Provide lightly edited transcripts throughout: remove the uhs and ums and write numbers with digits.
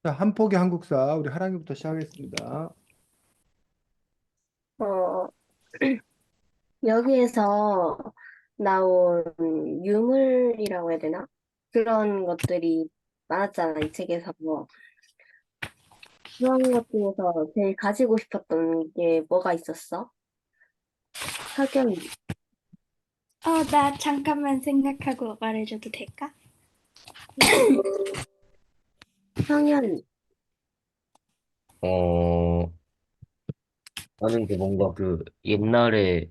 자, 한 포기 한국사 우리 하랑이부터 시작하겠습니다. 어, 여기에서 나온 유물이라고 해야 되나? 그런 것들이 많았잖아, 이 책에서. 그런 것 중에서 제일 가지고 싶었던 게 뭐가 있었어? 학연이. 나 잠깐만 생각하고 말해줘도 될까? 학연이. 어, 나는 그 뭔가 그 옛날에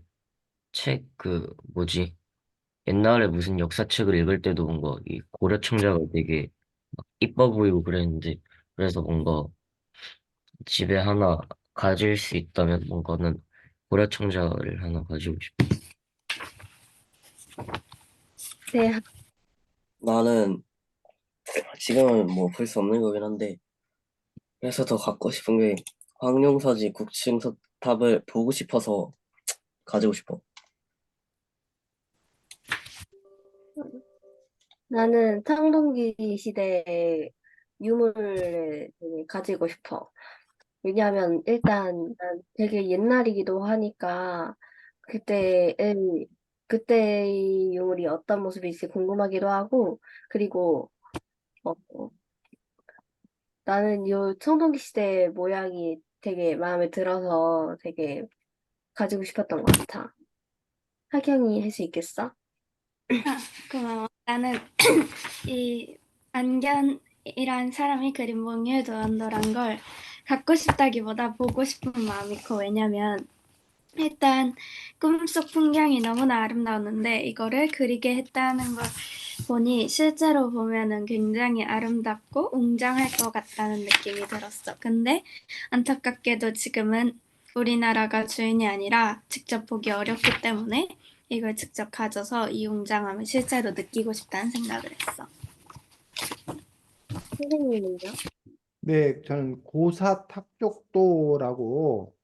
책 그 뭐지? 옛날에 무슨 역사책을 읽을 때도 뭔가 이 고려청자가 되게 막 이뻐 보이고 그랬는데 그래서 뭔가 집에 하나 가질 수 있다면 뭔가는 고려청자를 하나 가지고 싶어. 대학. 나는 지금은 뭐 볼 수 없는 거긴 한데 그래서 더 갖고 싶은 게 황룡사지 국층탑을 보고 싶어서 가지고 싶어. 나는 청동기 시대의 유물을 되게 가지고 싶어. 왜냐하면 일단 난 되게 옛날이기도 하니까 그때의 그때의 유물이 어떤 모습일지 궁금하기도 하고 그리고 어, 나는 요 청동기 시대 모양이 되게 마음에 들어서 되게 가지고 싶었던 것 같아. 하경이 할 수 있겠어? 고마워. 나는 이 안견이란 사람이 그린 몽유도원도란 걸 갖고 싶다기보다 보고 싶은 마음이 커. 왜냐면 일단 꿈속 풍경이 너무나 아름다웠는데 이거를 그리게 했다는 걸 보니 실제로 보면은 굉장히 아름답고 웅장할 것 같다는 느낌이 들었어. 근데 안타깝게도 지금은 우리나라가 주인이 아니라 직접 보기 어렵기 때문에 이걸 직접 가져서 이 웅장함을 실제로 느끼고 싶다는 생각을 했어. 선생님은요? 네, 저는 고사탁족도라고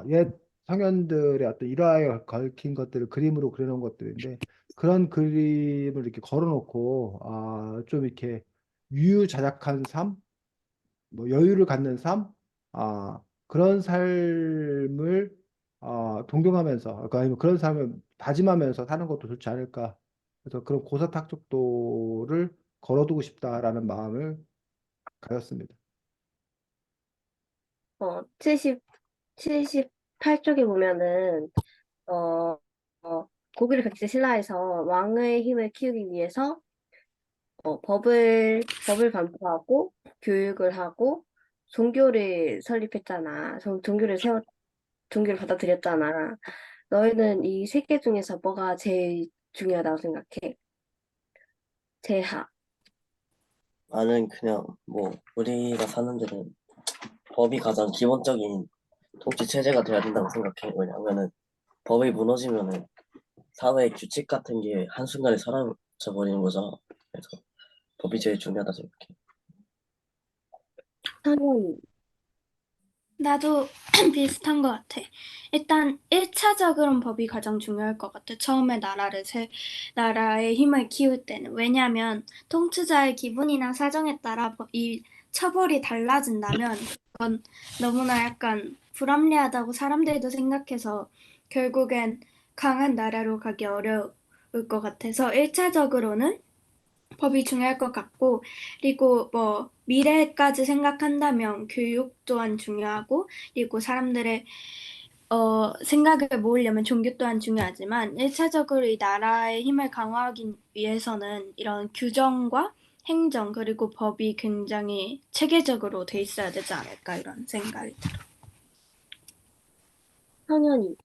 옛 성현들의 어떤 일화에 걸킨 것들을 그림으로 그려놓은 것들인데 그런 그림을 이렇게 걸어놓고 좀 이렇게 유유자적한 삶, 뭐 여유를 갖는 삶, 그런 삶을 동경하면서, 그러니까 아니면 그런 삶을 다짐하면서 사는 것도 좋지 않을까. 그래서 그런 고사탁족도를 걸어두고 싶다라는 마음을 가졌습니다. 70, 78쪽에 보면은, 어, 고기를 백제 신라에서 왕의 힘을 키우기 위해서, 법을 반포하고, 교육을 하고, 종교를 설립했잖아. 종교를 받아들였잖아. 너희는 이 세 개 중에서 뭐가 제일 중요하다고 생각해? 제하. 나는 그냥 뭐 우리가 사는 데는 법이 가장 기본적인 통치 체제가 돼야 된다고 생각해. 왜냐면은 법이 무너지면은 사회의 규칙 같은 게 한순간에 사라져 버리는 거잖아. 그래서 법이 제일 중요하다 생각해. 상현이. 나도 비슷한 것 같아. 일단 1차적으로는 법이 가장 중요할 것 같아. 처음에 나라의 힘을 키울 때는. 왜냐하면 통치자의 기분이나 사정에 따라 이 처벌이 달라진다면 그건 너무나 약간 불합리하다고 사람들도 생각해서 결국엔 강한 나라로 가기 어려울 것 같아서 1차적으로는 법이 중요할 것 같고, 그리고 뭐, 미래까지 생각한다면 교육 또한 중요하고, 그리고 사람들의, 생각을 모으려면 종교 또한 중요하지만, 1차적으로 이 나라의 힘을 강화하기 위해서는 이런 규정과 행정, 그리고 법이 굉장히 체계적으로 돼 있어야 되지 않을까, 이런 생각이 들어. 상현이.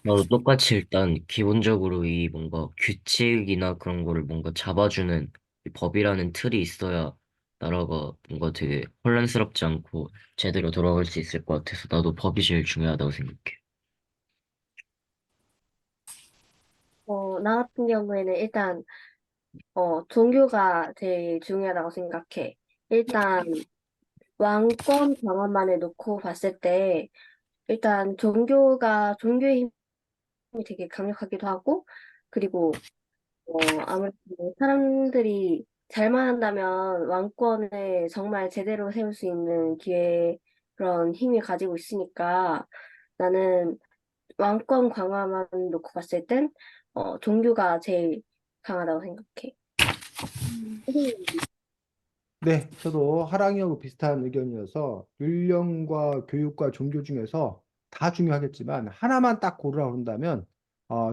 나도 똑같이 일단 기본적으로 이 뭔가 규칙이나 그런 거를 뭔가 잡아주는 이 법이라는 틀이 있어야 나라가 뭔가 되게 혼란스럽지 않고 제대로 돌아갈 수 있을 것 같아서 나도 법이 제일 중요하다고 생각해. 나 같은 경우에는 일단 종교가 제일 중요하다고 생각해. 일단, 왕권 방언만을 놓고 봤을 때, 일단 종교의 힘이 되게 강력하기도 하고, 그리고, 아무래도 사람들이 잘만 한다면 왕권을 정말 제대로 세울 수 있는 기회, 그런 힘이 가지고 있으니까 나는 왕권 강화만 놓고 봤을 땐 종교가 제일 강하다고 생각해. 네, 저도 하랑이하고 비슷한 의견이어서 윤령과 교육과 종교 중에서 다 중요하겠지만 하나만 딱 고르라 그런다면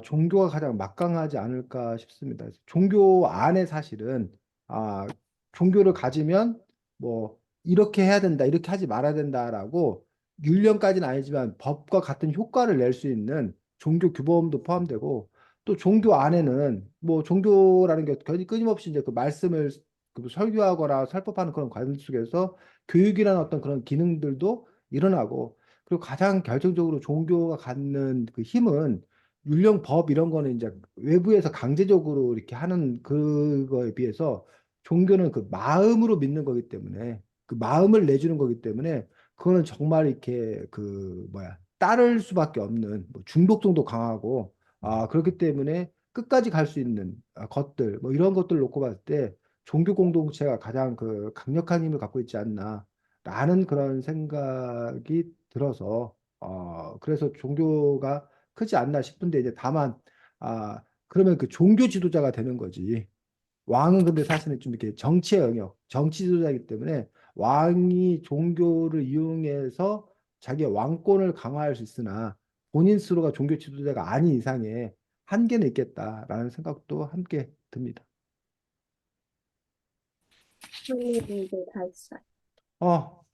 종교가 가장 막강하지 않을까 싶습니다. 그래서 종교 안에 사실은 아, 종교를 가지면 뭐 이렇게 해야 된다, 이렇게 하지 말아야 된다라고 윤령까지는 아니지만 법과 같은 효과를 낼 수 있는 종교 규범도 포함되고 또 종교 안에는 뭐 종교라는 게 끊임없이 이제 그 말씀을 그 설교하거나 설법하는 그런 과정 속에서 교육이라는 어떤 그런 기능들도 일어나고 그리고 가장 결정적으로 종교가 갖는 그 힘은 율령법 이런 거는 이제 외부에서 강제적으로 이렇게 하는 그거에 비해서 종교는 그 마음으로 믿는 거기 때문에 그 마음을 내주는 거기 때문에 그거는 정말 이렇게 그 뭐야 따를 수밖에 없는 뭐 중독성도 강하고 그렇기 때문에 끝까지 갈 수 있는 것들 뭐 이런 것들 놓고 봤을 때 종교 공동체가 가장 그 강력한 힘을 갖고 있지 않나라는 그런 생각이 들어서 그래서 종교가 크지 않나 싶은데 이제 다만 그러면 그 종교 지도자가 되는 거지. 왕은 근데 사실은 좀 이렇게 정치의 영역, 정치 지도자이기 때문에 왕이 종교를 이용해서 자기의 왕권을 강화할 수 있으나 본인 스스로가 종교 지도자가 아닌 이상에 한계는 있겠다라는 생각도 함께 듭니다. 선생님들 다 있어요.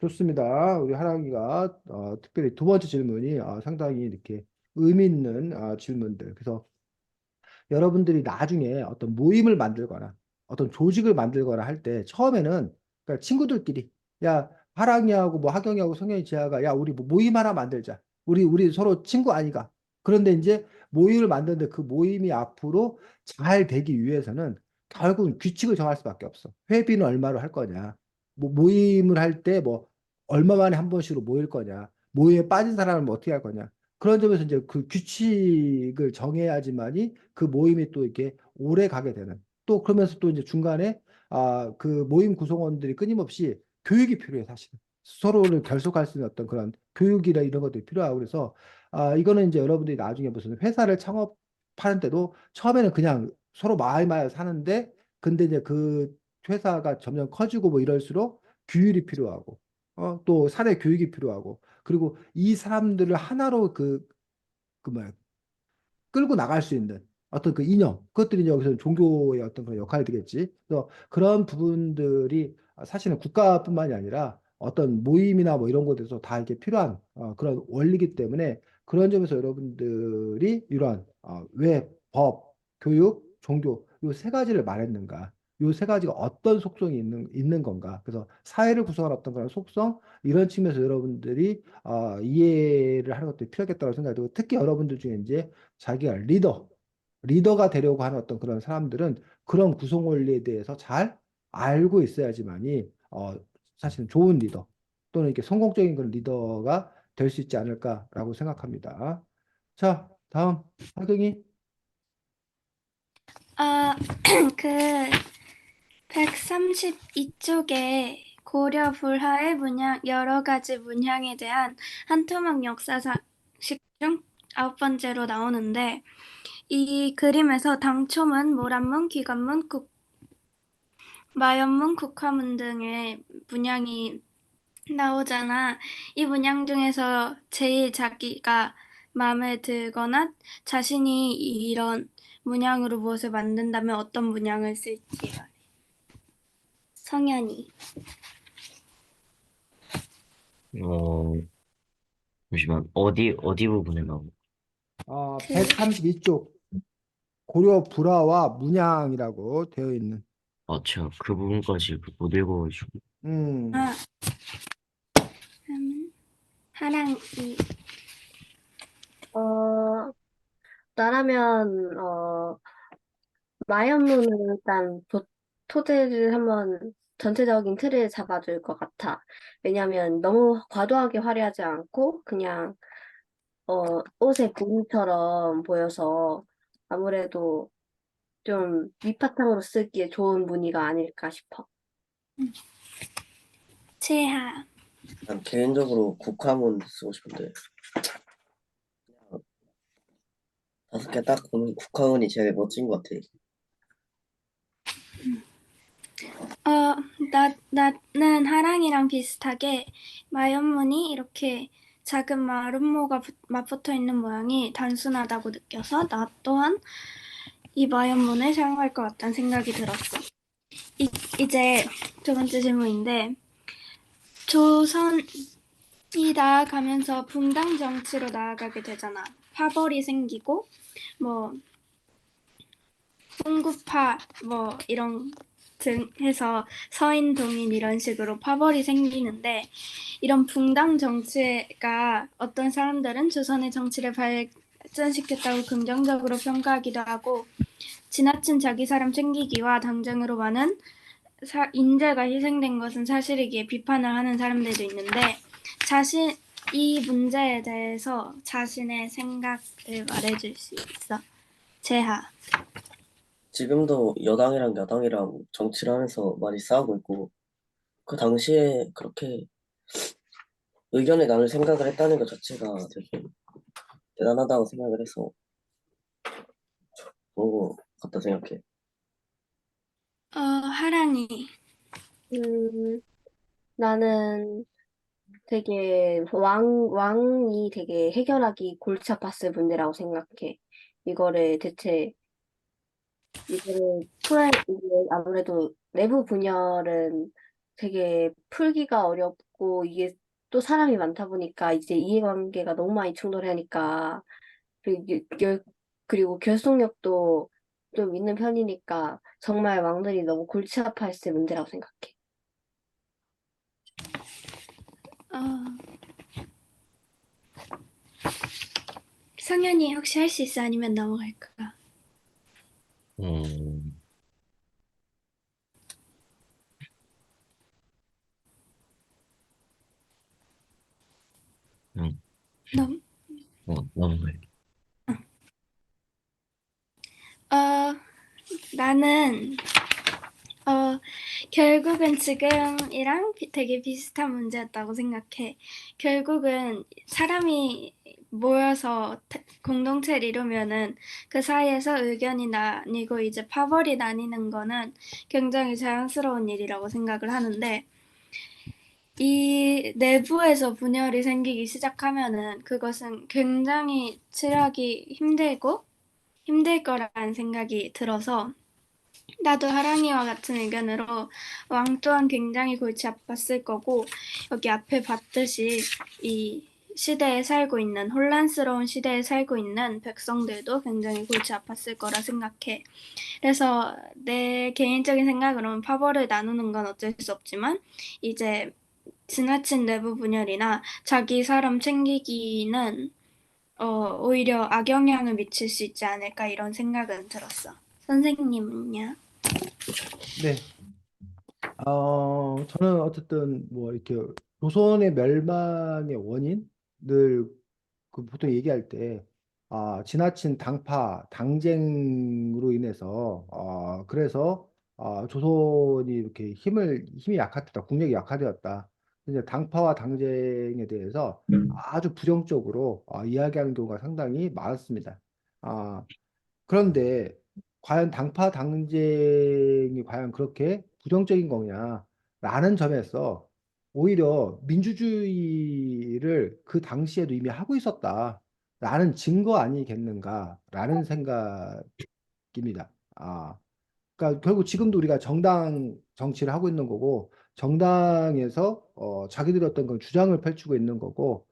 좋습니다. 우리 하랑이가 특별히 두 번째 질문이 상당히 이렇게 의미 있는 질문들. 그래서 여러분들이 나중에 어떤 모임을 만들거나 어떤 조직을 만들거나 할 때 처음에는 그러니까 친구들끼리 야 하랑이하고 뭐 하경이하고 성현이 지아가 야 우리 뭐 모임 하나 만들자. 우리 서로 친구 아니가. 그런데 이제 모임을 만드는데 그 모임이 앞으로 잘 되기 위해서는 결국은 규칙을 정할 수밖에 없어. 회비는 얼마로 할 거냐. 뭐 모임을 할 때 뭐 얼마 만에 한 번씩으로 모일 거냐. 모임에 빠진 사람을 뭐 어떻게 할 거냐. 그런 점에서 이제 그 규칙을 정해야지만이 그 모임이 또 이렇게 오래 가게 되는 또 그러면서 또 이제 중간에 그 모임 구성원들이 끊임없이 교육이 필요해 사실 서로를 결속할 수 있는 어떤 그런 교육이나 이런 것들이 필요하고 그래서 이거는 이제 여러분들이 나중에 무슨 회사를 창업하는 때도 처음에는 그냥 서로 마을마을 사는데 근데 이제 그 회사가 점점 커지고 뭐 이럴수록 규율이 필요하고 또 사내 교육이 필요하고 그리고 이 사람들을 하나로 그 뭐야 끌고 나갈 수 있는 어떤 그 이념 그것들이 이제 여기서 종교의 어떤 그런 역할이 되겠지. 그래서 그런 부분들이 사실은 국가뿐만이 아니라 어떤 모임이나 뭐 이런 곳에서 다 이렇게 필요한 그런 원리이기 때문에 그런 점에서 여러분들이 이러한 왜 법, 교육, 종교 요 세 가지를 말했는가? 요 세 가지가 어떤 속성이 있는 건가? 그래서 사회를 구성하는 어떤 그런 속성 이런 측면에서 여러분들이 이해를 하는 것도 필요하겠다고 생각이 들고 특히 여러분들 중에 이제 자기가 리더가 되려고 하는 어떤 그런 사람들은 그런 구성 원리에 대해서 잘 알고 있어야지만이 사실은 좋은 리더 또는 이렇게 성공적인 그런 리더가 될 수 있지 않을까라고 생각합니다. 자, 다음 하경이 아, 그 132쪽에 고려 불화의 문양, 여러 가지 문양에 대한 한토막 역사식 중 9번째로 나오는데 이 그림에서 당초문, 모란문, 기관문, 마연문, 국화문 등의 문양이 나오잖아. 이 문양 중에서 제일 자기가 마음에 들거나 자신이 이런 문양으로 무엇을 만든다면 어떤 문양을 쓸지 말해. 성현이. 어, 잠시만. 어디 부분에 나오는? 132쪽 고려 불화와 문양이라고 되어 있는 제가 그 부분까지 못 읽어가지고. 음, 아, 하랑이. 어, 나라면, 마연문을 일단 토대를 한번 전체적인 틀을 잡아줄 것 같아. 왜냐면 너무 과도하게 화려하지 않고 그냥 옷의 분위처럼 보여서 아무래도 좀 밑바탕으로 쓰기에 좋은 무늬가 아닐까 싶어. 채하. 난 개인적으로 국화문 쓰고 싶은데 5개 딱 보면 국화문이 제일 멋진 것 같아. 나는 하랑이랑 비슷하게 마연문이 이렇게 작은 마름모가 맞붙어 있는 모양이 단순하다고 느껴서 나 또한 이 마연문을 사용할 것 같다는 생각이 들었어. 이제 두 번째 질문인데, 조선이 나아가면서 분당 정치로 나아가게 되잖아. 파벌이 생기고, 뭐, 풍구파, 뭐, 이런 등 해서 서인, 동인 이런 식으로 파벌이 생기는데, 이런 분당 정치가 어떤 사람들은 조선의 정치를 발전시켰다고 긍정적으로 평가하기도 하고, 지나친 자기 사람 챙기기와 당장으로 많은 인재가 희생된 것은 사실이기에 비판을 하는 사람들도 있는데 이 문제에 대해서 자신의 생각을 말해줄 수 있어? 재하. 지금도 여당이랑 야당이랑 정치를 하면서 많이 싸우고 있고 그 당시에 그렇게 의견을 나눌 생각을 했다는 것 자체가 되게 대단하다고 생각을 해서 좋은 것 같다 생각해. 하랑이. 음, 나는 되게 왕이 되게 해결하기 골치 아팠을 문제라고 생각해. 이거를 대체 이게 아무래도 내부 분열은 되게 풀기가 어렵고 이게 또 사람이 많다 보니까 이제 이해관계가 너무 많이 충돌하니까 그리고 그리고 결속력도 좀 있는 편이니까 정말 왕들이 너무 골치 아파했을 문제라고 생각해. 어, 성현이 혹시 할 수 있어? 아니면 넘어갈까? 음, 음, 넘. 넘어갈게. 어, 나는 결국은 지금이랑 되게 비슷한 문제였다고 생각해. 결국은 사람이 모여서 공동체를 이루면은 그 사이에서 의견이 나뉘고 이제 파벌이 나뉘는 거는 굉장히 자연스러운 일이라고 생각을 하는데 이 내부에서 분열이 생기기 시작하면은 그것은 굉장히 치료하기 힘들 거라는 생각이 들어서 나도 하랑이와 같은 의견으로 왕 또한 굉장히 골치 아팠을 거고 여기 앞에 봤듯이 이 시대에 살고 있는 혼란스러운 시대에 살고 있는 백성들도 굉장히 골치 아팠을 거라 생각해. 그래서 내 개인적인 생각으로는 파벌을 나누는 건 어쩔 수 없지만 이제 지나친 내부 분열이나 자기 사람 챙기기는 오히려 악영향을 미칠 수 있지 않을까 이런 생각은 들었어. 선생님은요? 네. 저는 어쨌든 뭐 이렇게 조선의 멸망의 원인을 그 보통 얘기할 때 지나친 당파, 당쟁으로 인해서 그래서 조선이 이렇게 힘이 약화됐다, 국력이 약화되었다. 이제 당파와 당쟁에 대해서 아주 부정적으로 이야기하는 경우가 상당히 많았습니다. 아, 그런데 과연 당파 당쟁이 과연 그렇게 부정적인 거냐라는 점에서 오히려 민주주의를 그 당시에도 이미 하고 있었다라는 증거 아니겠는가라는 생각입니다. 그러니까 결국 지금도 우리가 정당 정치를 하고 있는 거고 정당에서 자기들이 어떤 그 주장을 펼치고 있는 거고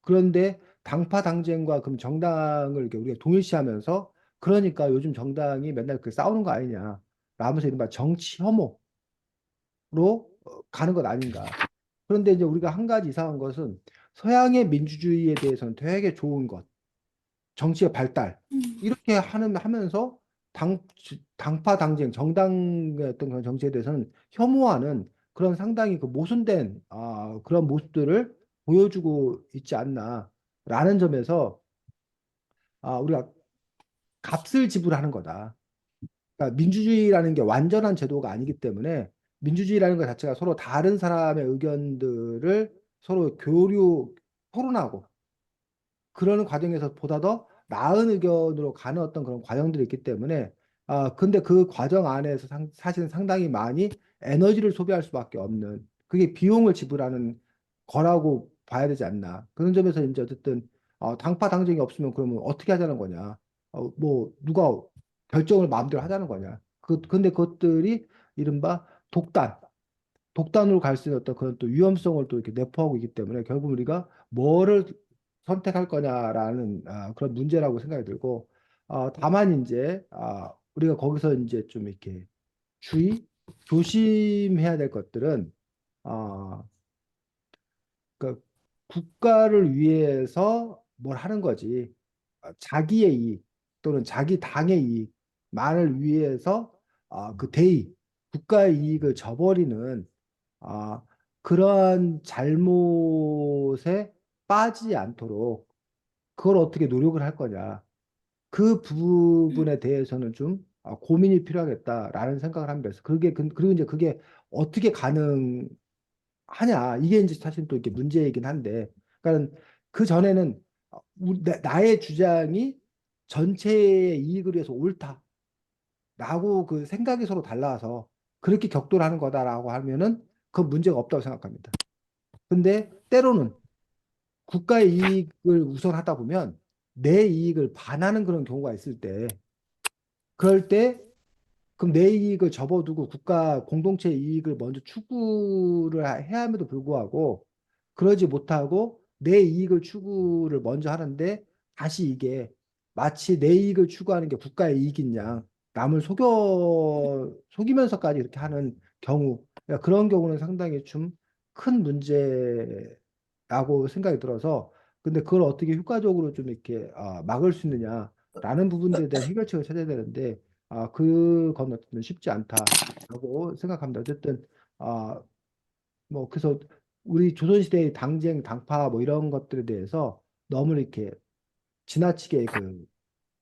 그런데 당파 당쟁과 그럼 정당을 이렇게 우리가 동일시하면서 그러니까 요즘 정당이 맨날 그 싸우는 거 아니냐 라면서 이른바 정치 혐오로 가는 것 아닌가. 그런데 이제 우리가 한 가지 이상한 것은 서양의 민주주의에 대해서는 되게 좋은 것 정치의 발달 이렇게 하면서 당파 당쟁 정당의 어떤 그런 정치에 대해서는 혐오하는 그런 상당히 그 모순된 그런 모습들을 보여주고 있지 않나라는 점에서 우리가 값을 지불하는 거다. 그러니까 민주주의라는 게 완전한 제도가 아니기 때문에 민주주의라는 것 자체가 서로 다른 사람의 의견들을 서로 토론하고 그러는 과정에서 보다 더 나은 의견으로 가는 어떤 그런 과정들이 있기 때문에 근데 그 과정 안에서 사실은 상당히 많이 에너지를 소비할 수밖에 없는 그게 비용을 지불하는 거라고 봐야 되지 않나. 그런 점에서 이제 어쨌든 당파 당정이 없으면 그러면 어떻게 하자는 거냐. 뭐 누가 결정을 마음대로 하자는 거냐. 근데 그것들이 이른바 독단으로 갈 수 있는 어떤 그런 또 위험성을 또 이렇게 내포하고 있기 때문에 결국 우리가 뭐를 선택할 거냐라는 그런 문제라고 생각이 들고 다만 이제 우리가 거기서 이제 좀 이렇게 조심해야 될 것들은 어, 그 국가를 위해서 뭘 하는 거지 자기의 이익 또는 자기 당의 이익만을 위해서 그 국가의 이익을 저버리는 아, 그러한 잘못에 빠지지 않도록 그걸 어떻게 노력을 할 거냐. 그 부분에 대해서는 좀 고민이 필요하겠다라는 생각을 합니다. 그래서 그리고 이제 그게 어떻게 가능하냐. 이게 이제 사실 또 이렇게 문제이긴 한데, 그러니까 그 전에는 나의 주장이 전체의 이익을 위해서 옳다라고 그 생각이 서로 달라서 그렇게 격돌하는 거다라고 하면은 그건 문제가 없다고 생각합니다. 근데 때로는 국가의 이익을 우선하다 보면 내 이익을 반하는 그런 경우가 있을 때, 그럴 때 그럼 내 이익을 접어두고 국가 공동체 이익을 먼저 추구를 해야 함에도 불구하고 그러지 못하고 내 이익을 추구를 먼저 하는데 다시 이게 마치 내 이익을 추구하는 게 국가의 이익인 양 남을 속이면서까지 이렇게 하는 경우 그러니까 그런 경우는 상당히 좀 큰 문제라고 생각이 들어서 근데 그걸 어떻게 효과적으로 좀 이렇게 막을 수 있느냐라는 부분들에 대한 해결책을 찾아야 되는데 그건 어쨌든 쉽지 않다라고 생각합니다. 어쨌든, 뭐, 그래서 우리 조선시대의 당쟁, 당파 뭐 이런 것들에 대해서 너무 이렇게 지나치게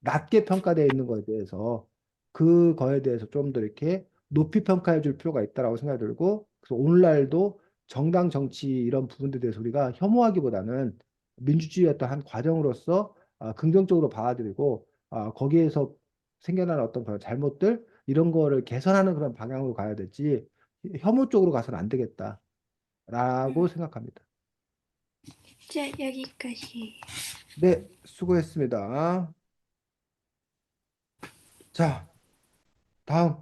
낮게 평가되어 있는 것에 대해서 그거에 대해서 좀 더 이렇게 높이 평가해 줄 필요가 있다라고 생각이 들고 그래서 오늘날도 정당 정치 이런 부분들에 대해서 우리가 혐오하기보다는 민주주의의 어떤 한 과정으로서 긍정적으로 받아들이고 거기에서 생겨나는 어떤 그런 잘못들 이런 거를 개선하는 그런 방향으로 가야 되지 혐오 쪽으로 가서는 안 되겠다라고 생각합니다. 자, 여기까지. 네, 수고했습니다. 자, 다음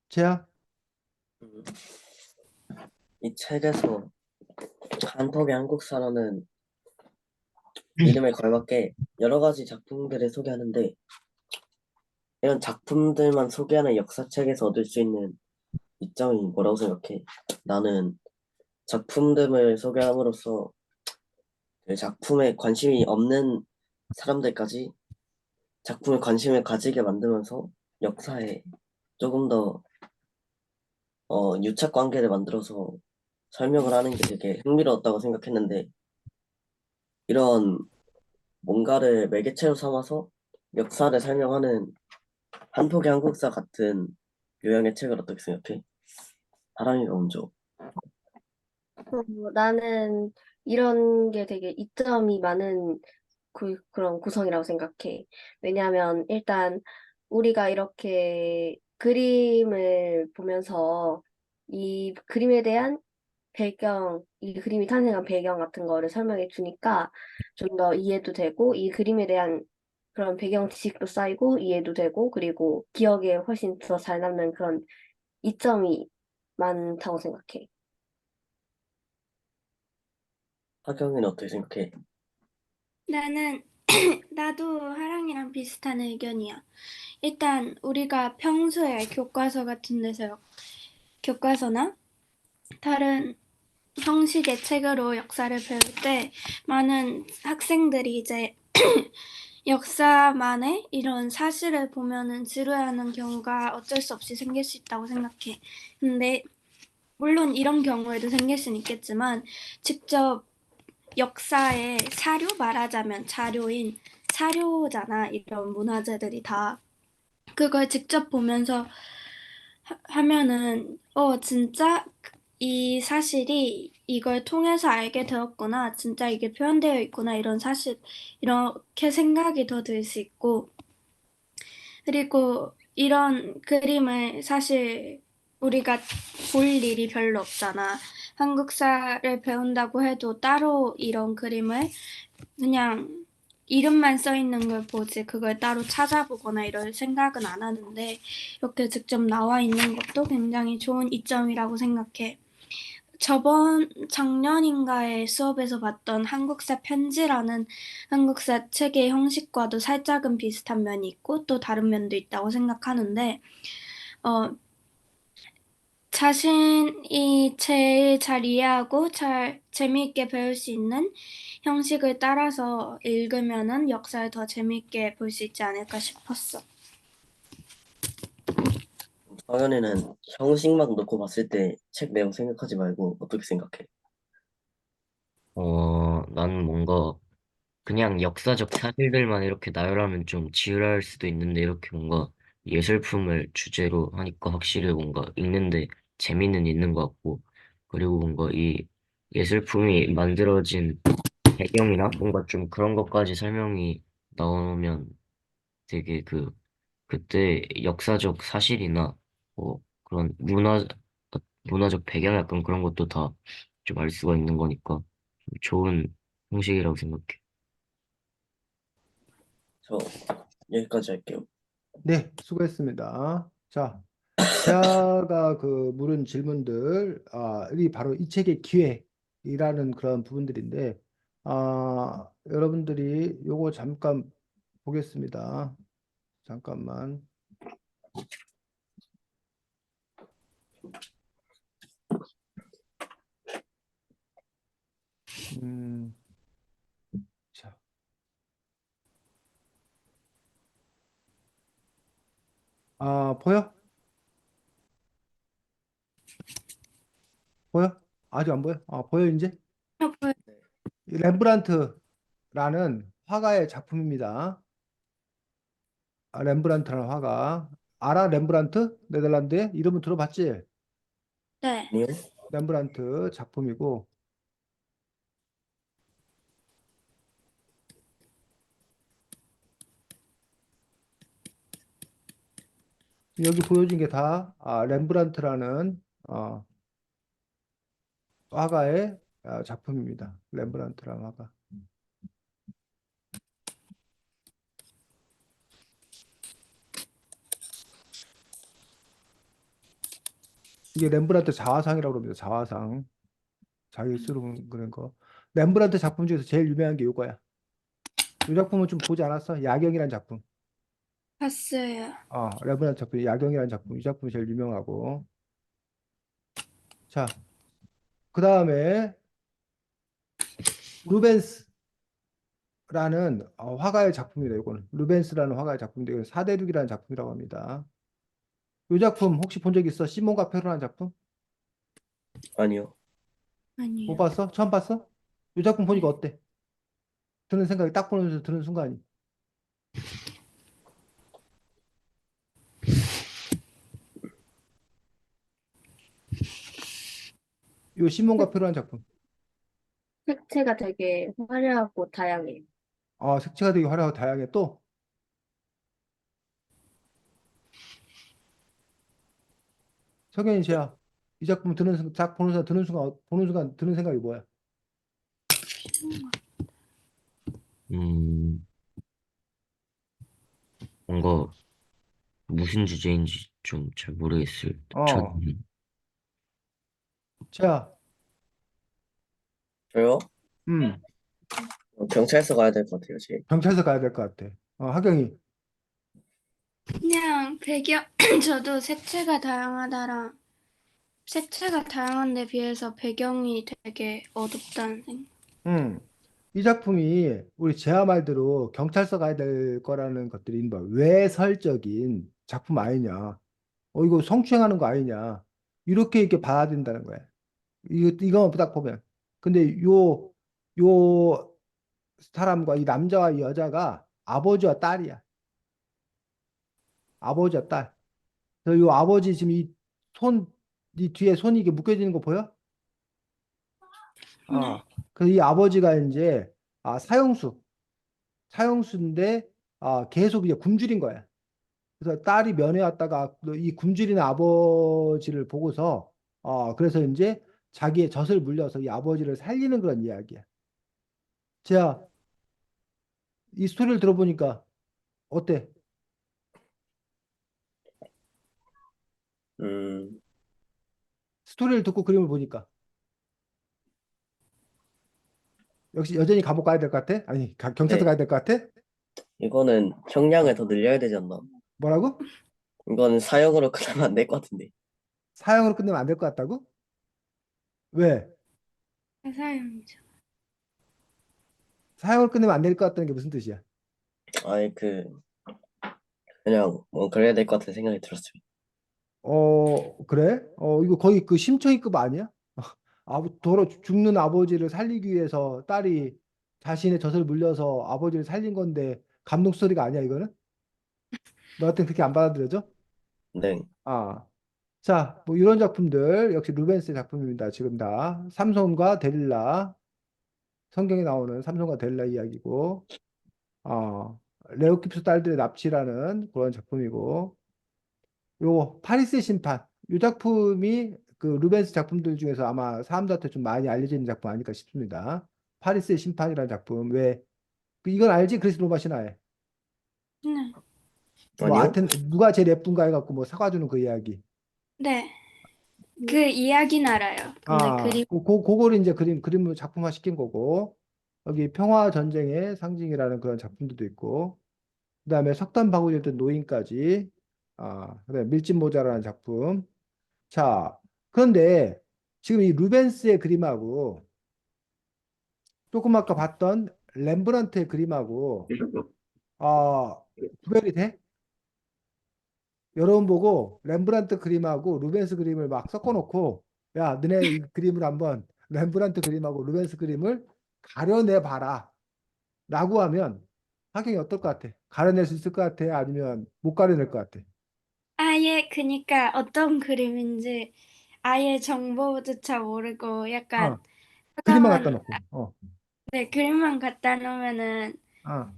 제야. 음, 이 책에서 한tov의 한국 사람은 이름에 걸맞게 여러 가지 작품들을 소개하는데 이런 작품들만 소개하는 역사책에서 얻을 수 있는 이점이 뭐라고 생각해? 나는 작품들을 소개함으로써 그 작품에 관심이 없는 사람들까지 작품에 관심을 가지게 만들면서 역사에 조금 더 유착 관계를 만들어서 설명을 하는 게 되게 흥미로웠다고 생각했는데 이런 뭔가를 매개체로 삼아서 역사를 설명하는 한폭의 한국사 같은 유형의 책을 어떻게 생각해? 사랑이가 먼저. 나는 이런 게 되게 이점이 많은 그런 구성이라고 생각해. 왜냐하면 일단 우리가 이렇게 그림을 보면서 이 그림에 대한 이 그림이 탄생한 배경 같은 거를 설명해 주니까 좀 더 이해도 되고, 이 그림에 대한 그런 배경 지식도 쌓이고, 이해도 되고, 그리고 기억에 훨씬 더 잘 남는 그런 이점이 많다고 생각해. 하경이는 어떻게 생각해? 나는 나도 하랑이랑 비슷한 의견이야. 일단 우리가 평소에 교과서나 다른 형식의 책으로 역사를 배울 때 많은 학생들이 이제 역사만의 이런 사실을 보면은 지루해하는 경우가 어쩔 수 없이 생길 수 있다고 생각해. 근데 물론 이런 경우에도 생길 수는 있겠지만 직접 역사의 말하자면 자료인 사료잖아. 이런 문화재들이 다. 그걸 직접 보면서 하면은, 진짜 이 사실이 이걸 통해서 알게 되었구나. 진짜 이게 표현되어 있구나. 이런 사실, 이렇게 생각이 더 들 수 있고, 그리고 이런 그림을 사실 우리가 볼 일이 별로 없잖아. 한국사를 배운다고 해도 따로 이런 그림을 그냥 이름만 써 있는 걸 보지 그걸 따로 찾아보거나 이럴 생각은 안 하는데 이렇게 직접 나와 있는 것도 굉장히 좋은 이점이라고 생각해. 작년인가에 수업에서 봤던 한국사 편지라는 한국사 책의 형식과도 살짝은 비슷한 면이 있고 또 다른 면도 있다고 생각하는데, 어, 자신이 제일 잘 이해하고 잘 재미있게 배울 수 있는 형식을 따라서 읽으면은 역사를 더 재미있게 볼 수 있지 않을까 싶었어. 당연히는 형식만 놓고 봤을 때 책 내용 생각하지 말고 어떻게 생각해? 나는 뭔가 그냥 역사적 사실들만 이렇게 나열하면 좀 지루할 수도 있는데 이렇게 뭔가 예술품을 주제로 하니까 확실히 뭔가 읽는데 재미는 있는 것 같고 그리고 뭔가 이 예술품이 만들어진 배경이나 뭔가 좀 그런 것까지 설명이 나오면 되게 그때 역사적 사실이나 뭐 그런 문화적 배경 약간 그런 것도 다 좀 알 수가 있는 거니까 좀 좋은 형식이라고 생각해. 저 여기까지 할게요. 네, 수고했습니다. 자, 제가 그 물은 질문들, 이 바로 이 책의 기획이라는 그런 부분들인데, 여러분들이 요거 잠깐 보겠습니다. 잠깐만. 음, 자, 보여? 보여? 아직 안 보여? 보여 이제? 이 렘브란트라는 화가의 작품입니다. 렘브란트라는 화가. 알아? 렘브란트? 네덜란드에? 이름은 들어봤지? 네. 아니요? 렘브란트 작품이고, 여기 보여진 게 다 렘브란트라는 화가의 작품입니다. 렘브란트라는 화가. 이게 렘브란트 자화상이라고 합니다. 자화상. 자기 스스로 그런 거. 렘브란트 작품 중에서 제일 유명한 게 이거야. 이 작품은 좀 보지 않았어? 야경이라는 작품. 봤어요. 렘브란트 작품, 야경이라는 작품. 이 작품이 제일 유명하고. 자, 그 다음에 루벤스라는 화가의 작품이래요. 이거는 루벤스라는 화가의 작품인데 이건 사대륙이라는 작품이라고 합니다. 이 작품 혹시 본 적 있어? 시몬과 페루라는 작품? 아니요. 못 아니요. 봤어? 처음 봤어? 이 작품 보니까 네. 어때? 드는 생각이 딱 보면서 드는 순간이. 이 시몬과 페루라는 작품. 색채가 되게 화려하고 다양해. 색채가 되게 화려하고 다양해. 또 석연이 씨야. 이 작품 딱 보는 순간 드는 생각이 뭐야? 음, 뭔가 무슨 주제인지 좀 잘 모르겠어요. 어, 저는, 자, 저요? 음, 경찰서 가야 될 것 같아요, 지금. 경찰서 가야 될 것 같아. 하경이, 그냥 배경, 저도 색채가 다양한 데 비해서 배경이 되게 어둡다는 생각. 음, 이 작품이 우리 제아 말대로 경찰서 가야 될 거라는 것들이 뭐 외설적인 작품 아니냐? 이거 성추행하는 거 아니냐? 이렇게 봐야 된다는 거야. 이거 딱 보면. 근데 요 사람과 이 남자와 이 여자가 아버지와 딸이야. 아버지야, 딸. 그래서 이 아버지 지금 이 뒤에 손이 이게 묶여지는 거 보여? 네. 그래서 이 아버지가 이제 사형수인데 계속 이제 굶주린 거야. 그래서 딸이 면회 왔다가 이 굶주린 아버지를 보고서 그래서 이제 자기의 젖을 물려서 이 아버지를 살리는 그런 이야기야. 자, 이 스토리를 들어보니까 어때? 음, 스토리를 듣고 그림을 보니까 역시 여전히 감옥 가야 될 것 같아? 아니, 경찰서 네. 가야 될 것 같아? 이거는 형량을 더 늘려야 되지 않나? 뭐라고? 이거는 사형으로 끝나면 안 될 것 같은데. 사형으로 끝내면 안 될 것 같다고? 왜? 사용이죠. 사형으로 끝내면 안 될 것 같다는 게 무슨 뜻이야? 아니, 그냥 뭐 그래야 될 것 같은 생각이 들었어요. 그래? 이거 거의 그 심청이급 아니야? 죽는 아버지를 살리기 위해서 딸이 자신의 젖을 물려서 아버지를 살린 건데 감동 스토리가 아니야, 이거는? 너한테는 그렇게 안 받아들여져? 네. 아, 자, 뭐 이런 작품들 역시 루벤스의 작품입니다. 지금 다 삼손과 데릴라, 성경에 나오는 삼손과 데릴라 이야기고, 레오킵스 딸들의 납치라는 그런 작품이고, 요 파리스의 심판, 이 작품이 그 루벤스 작품들 중에서 아마 사람들한테 좀 많이 알려져 있는 작품 아닐까 싶습니다. 파리스의 심판이라는 작품, 왜 이건 알지? 그리스 로마 신화에 네. 뭐 아니요? 누가 제일 예쁜가 해갖고 뭐 사과 주는 그 이야기. 네. 그 이야기는 알아요. 근데 그림 그거를 이제 그림으로 작품화 시킨 거고, 여기 평화 전쟁의 상징이라는 그런 작품들도 있고, 그다음에 석탄 바구니였던 노인까지, 그다음에 밀짚 모자라는 작품. 자, 그런데 지금 이 루벤스의 그림하고 조금 아까 봤던 렘브란트의 그림하고 아, 구별이 돼? 여러분 보고 렘브란트 그림하고 루벤스 그림을 막 섞어놓고 야, 너네 이 그림을 한번 렘브란트 그림하고 루벤스 그림을 가려내 봐라 라고 하면 학생이 어떨 것 같아? 가려낼 수 있을 것 같아? 아니면 못 가려낼 것 같아? 아예 그니까 어떤 그림인지 아예 정보조차 모르고 어, 약간 그림만 갖다 화가만 놓고 네, 그림만 갖다 놓으면은 어,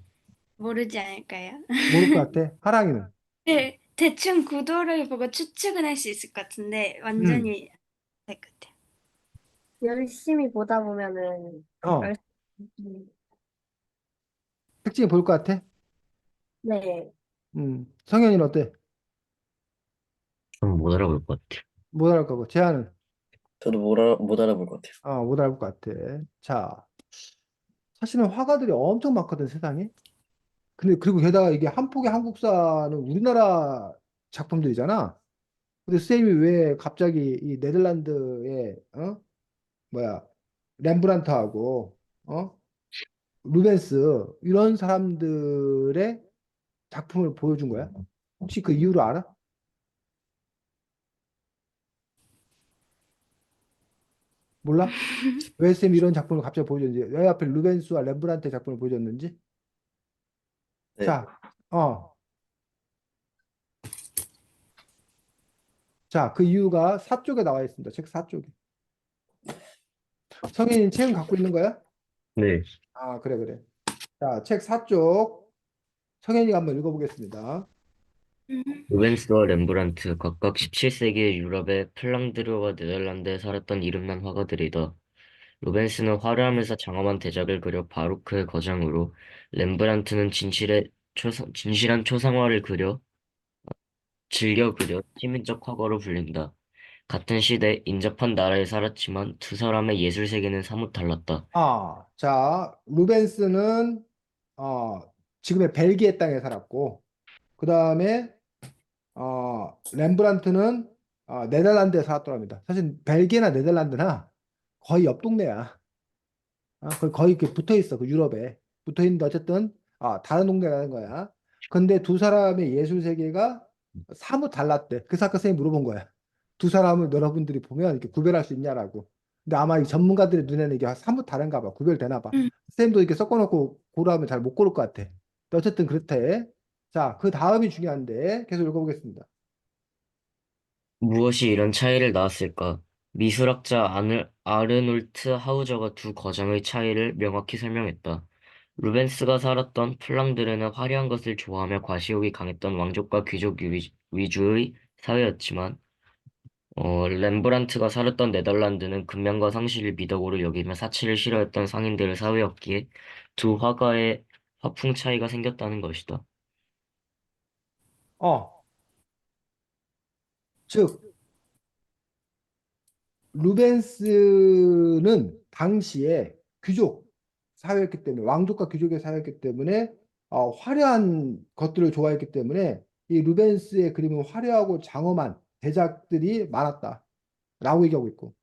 모르지 않을까요? 모를 것 같아? 하랑이는 네, 대충 구도를 보고 추측은 할 수 있을 것 같은데 음, 완전히 알 것 같아요. 열심히 보다 보면은 알 어, 수 있는. 특징이 보일 것 같아? 네. 성현이는 어때? 좀 못 알아볼 것 같아요. 못 알아볼 거고 재한은 저도 못 알아볼 것 같아요. 못 알아볼 것 같아. 자, 사실은 화가들이 엄청 많거든 세상에. 근데 그리고 게다가 이게 한 폭의 한국사는 우리나라 작품들이잖아. 근데 쌤이 왜 갑자기 이 네덜란드의 뭐야 렘브란트하고 루벤스 이런 사람들의 작품을 보여준 거야? 혹시 그 이유를 알아? 몰라? 왜 쌤이 이런 작품을 갑자기 보여줬는지, 왜 하필 루벤스와 렘브란트의 작품을 보여줬는지? 네. 자, 어, 자, 그 이유가 4쪽에 나와 있습니다. 책 4쪽에. 성현이 책은 갖고 있는 거야? 네. 그래, 그래. 자, 책 4쪽. 성현이가 한번 읽어보겠습니다. 루벤스와 렘브란트 각각 17세기의 유럽의 플랑드르와 네덜란드에 살았던 이름난 화가들이다. 루벤스는 화려하면서 장엄한 대작을 그려 바로크의 거장으로, 렘브란트는 진실한 초상화를 즐겨 그려 시민적 화가로 불린다. 같은 시대 인접한 나라에 살았지만 두 사람의 예술 세계는 사뭇 달랐다. 자, 루벤스는 어, 지금의 벨기에 땅에 살았고, 그 다음에 렘브란트는 네덜란드에 살았다고 합니다. 사실 벨기에나 네덜란드나 거의 옆 동네야. 거의 이렇게 붙어 있어. 그 유럽에 붙어 있는데 어쨌든 다른 동네라는 거야. 근데 두 사람의 예술 세계가 사뭇 달랐대. 그래서 아까 선생님이 물어본 거야. 두 사람을 여러분들이 보면 이렇게 구별할 수 있냐라고. 근데 아마 이 전문가들의 눈에는 이게 사뭇 다른가 봐. 구별되나 봐. 음, 선생님도 이렇게 섞어놓고 고르하면 잘 못 고를 것 같아. 근데 어쨌든 그렇대. 자, 그 다음이 중요한데 계속 읽어보겠습니다. 무엇이 이런 차이를 낳았을까? 미술학자 아르놀트 하우저가 두 거장의 차이를 명확히 설명했다. 루벤스가 살았던 플랑드르는 화려한 것을 좋아하며 과시욕이 강했던 왕족과 귀족 위주의 사회였지만, 렘브란트가 살았던 네덜란드는 근면과 상실을 미덕으로 여기며 사치를 싫어했던 상인들의 사회였기에 두 화가의 화풍 차이가 생겼다는 것이다. 어, 즉 루벤스는 당시에 귀족 사회였기 때문에 왕족과 귀족의 사회였기 때문에 화려한 것들을 좋아했기 때문에 이 루벤스의 그림은 화려하고 장엄한 대작들이 많았다라고 얘기하고 있고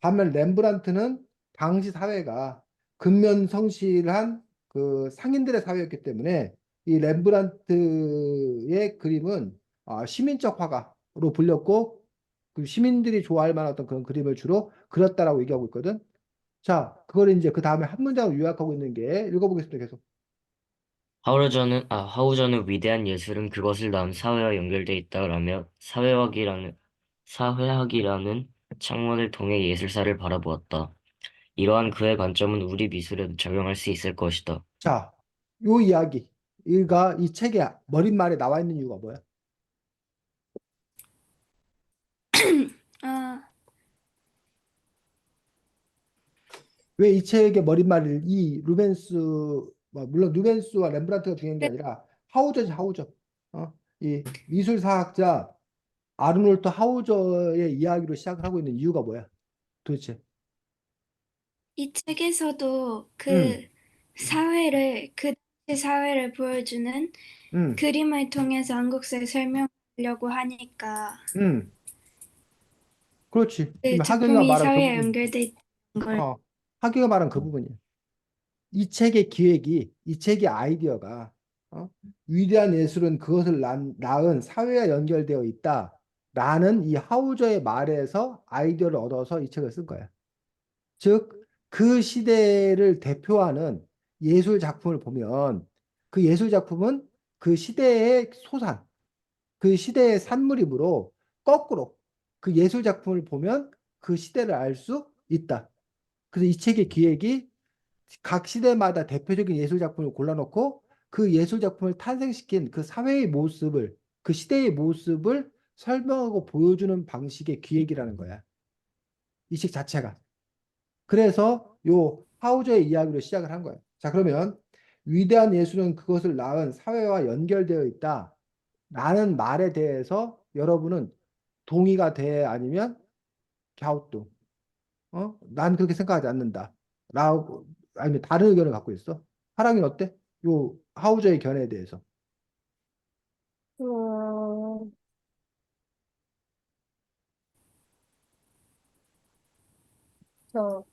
반면 렘브란트는 당시 사회가 근면성실한 그 상인들의 사회였기 때문에 이 렘브란트의 그림은 시민적 화가로 불렸고 그 시민들이 좋아할 만한 어떤 그런 그림을 주로 그렸다라고 얘기하고 있거든. 자, 그걸 이제 그 다음에 한 문장으로 요약하고 있는 게 읽어보겠습니다. 계속. 하우저는 위대한 예술은 그것을 낳은 사회와 연결돼 있다라며 사회학이라는 창문을 통해 예술사를 바라보았다. 이러한 그의 관점은 우리 미술에도 적용할 수 있을 것이다. 자, 요 이야기가 이 책의 머릿말에 나와 있는 이유가 뭐야? 아, 왜 이 책의 머릿말을 이 루벤스 물론 루벤스와 렘브란트가 중요한 게 아니라 하우저지 하우저 이 미술사학자 아르놀트 하우저의 이야기로 시작을 하고 있는 이유가 뭐야 도대체 이 책에서도 음, 그 당시 사회를 보여주는 음, 그림을 통해서 한국사를 설명하려고 하니까 음, 그렇지 그 지금 하경이가 작품이 말한 그 사회에 부분 연결돼 있는 걸 하경이가 말한 그 부분이야 이 책의 기획이 이 책의 아이디어가 위대한 예술은 그것을 낳은 사회와 연결되어 있다라는 이 하우저의 말에서 아이디어를 얻어서 이 책을 쓴 거야. 즉, 그 시대를 대표하는 예술 작품을 보면 그 예술 작품은 그 시대의 소산, 그 시대의 산물이므로 거꾸로 그 예술 작품을 보면 그 시대를 알 수 있다. 그래서 이 책의 기획이 각 시대마다 대표적인 예술 작품을 골라놓고 그 예술 작품을 탄생시킨 그 사회의 모습을 그 시대의 모습을 설명하고 보여주는 방식의 기획이라는 거야. 이 책 자체가. 그래서 요 하우저의 이야기로 시작을 한 거예요. 자, 그러면 위대한 예술은 그것을 낳은 사회와 연결되어 있다. 라는 말에 대해서 여러분은 동의가 돼? 아니면 갸우뚱? 난 그렇게 생각하지 않는다. 라고, 아니면 다른 의견을 갖고 있어? 하랑이는 어때? 요 하우저의 견해에 대해서. 어,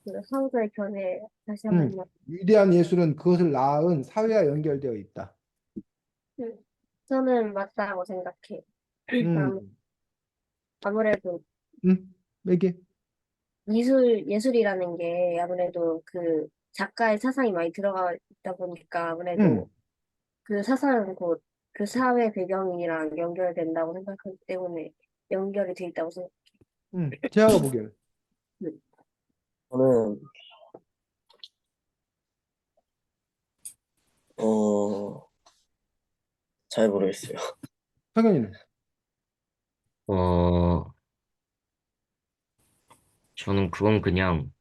그 상도의 견해 다시 한번요. 위대한 예술은 그것을 낳은 사회와 연결되어 있다. 저는 맞다고 생각해. 음, 아무래도 얘기해. 예술이라는 게 아무래도 그 작가의 사상이 많이 들어가 있다 보니까 음, 아무래도 그 사상은 곧 그 사회 배경이랑 연결된다고 생각하기 때문에 연결이 돼 있다고 생각해요. 제가 보기에는. 저는 어, 잘 모르겠어요. 성현이는. 어, 저는 그건 그냥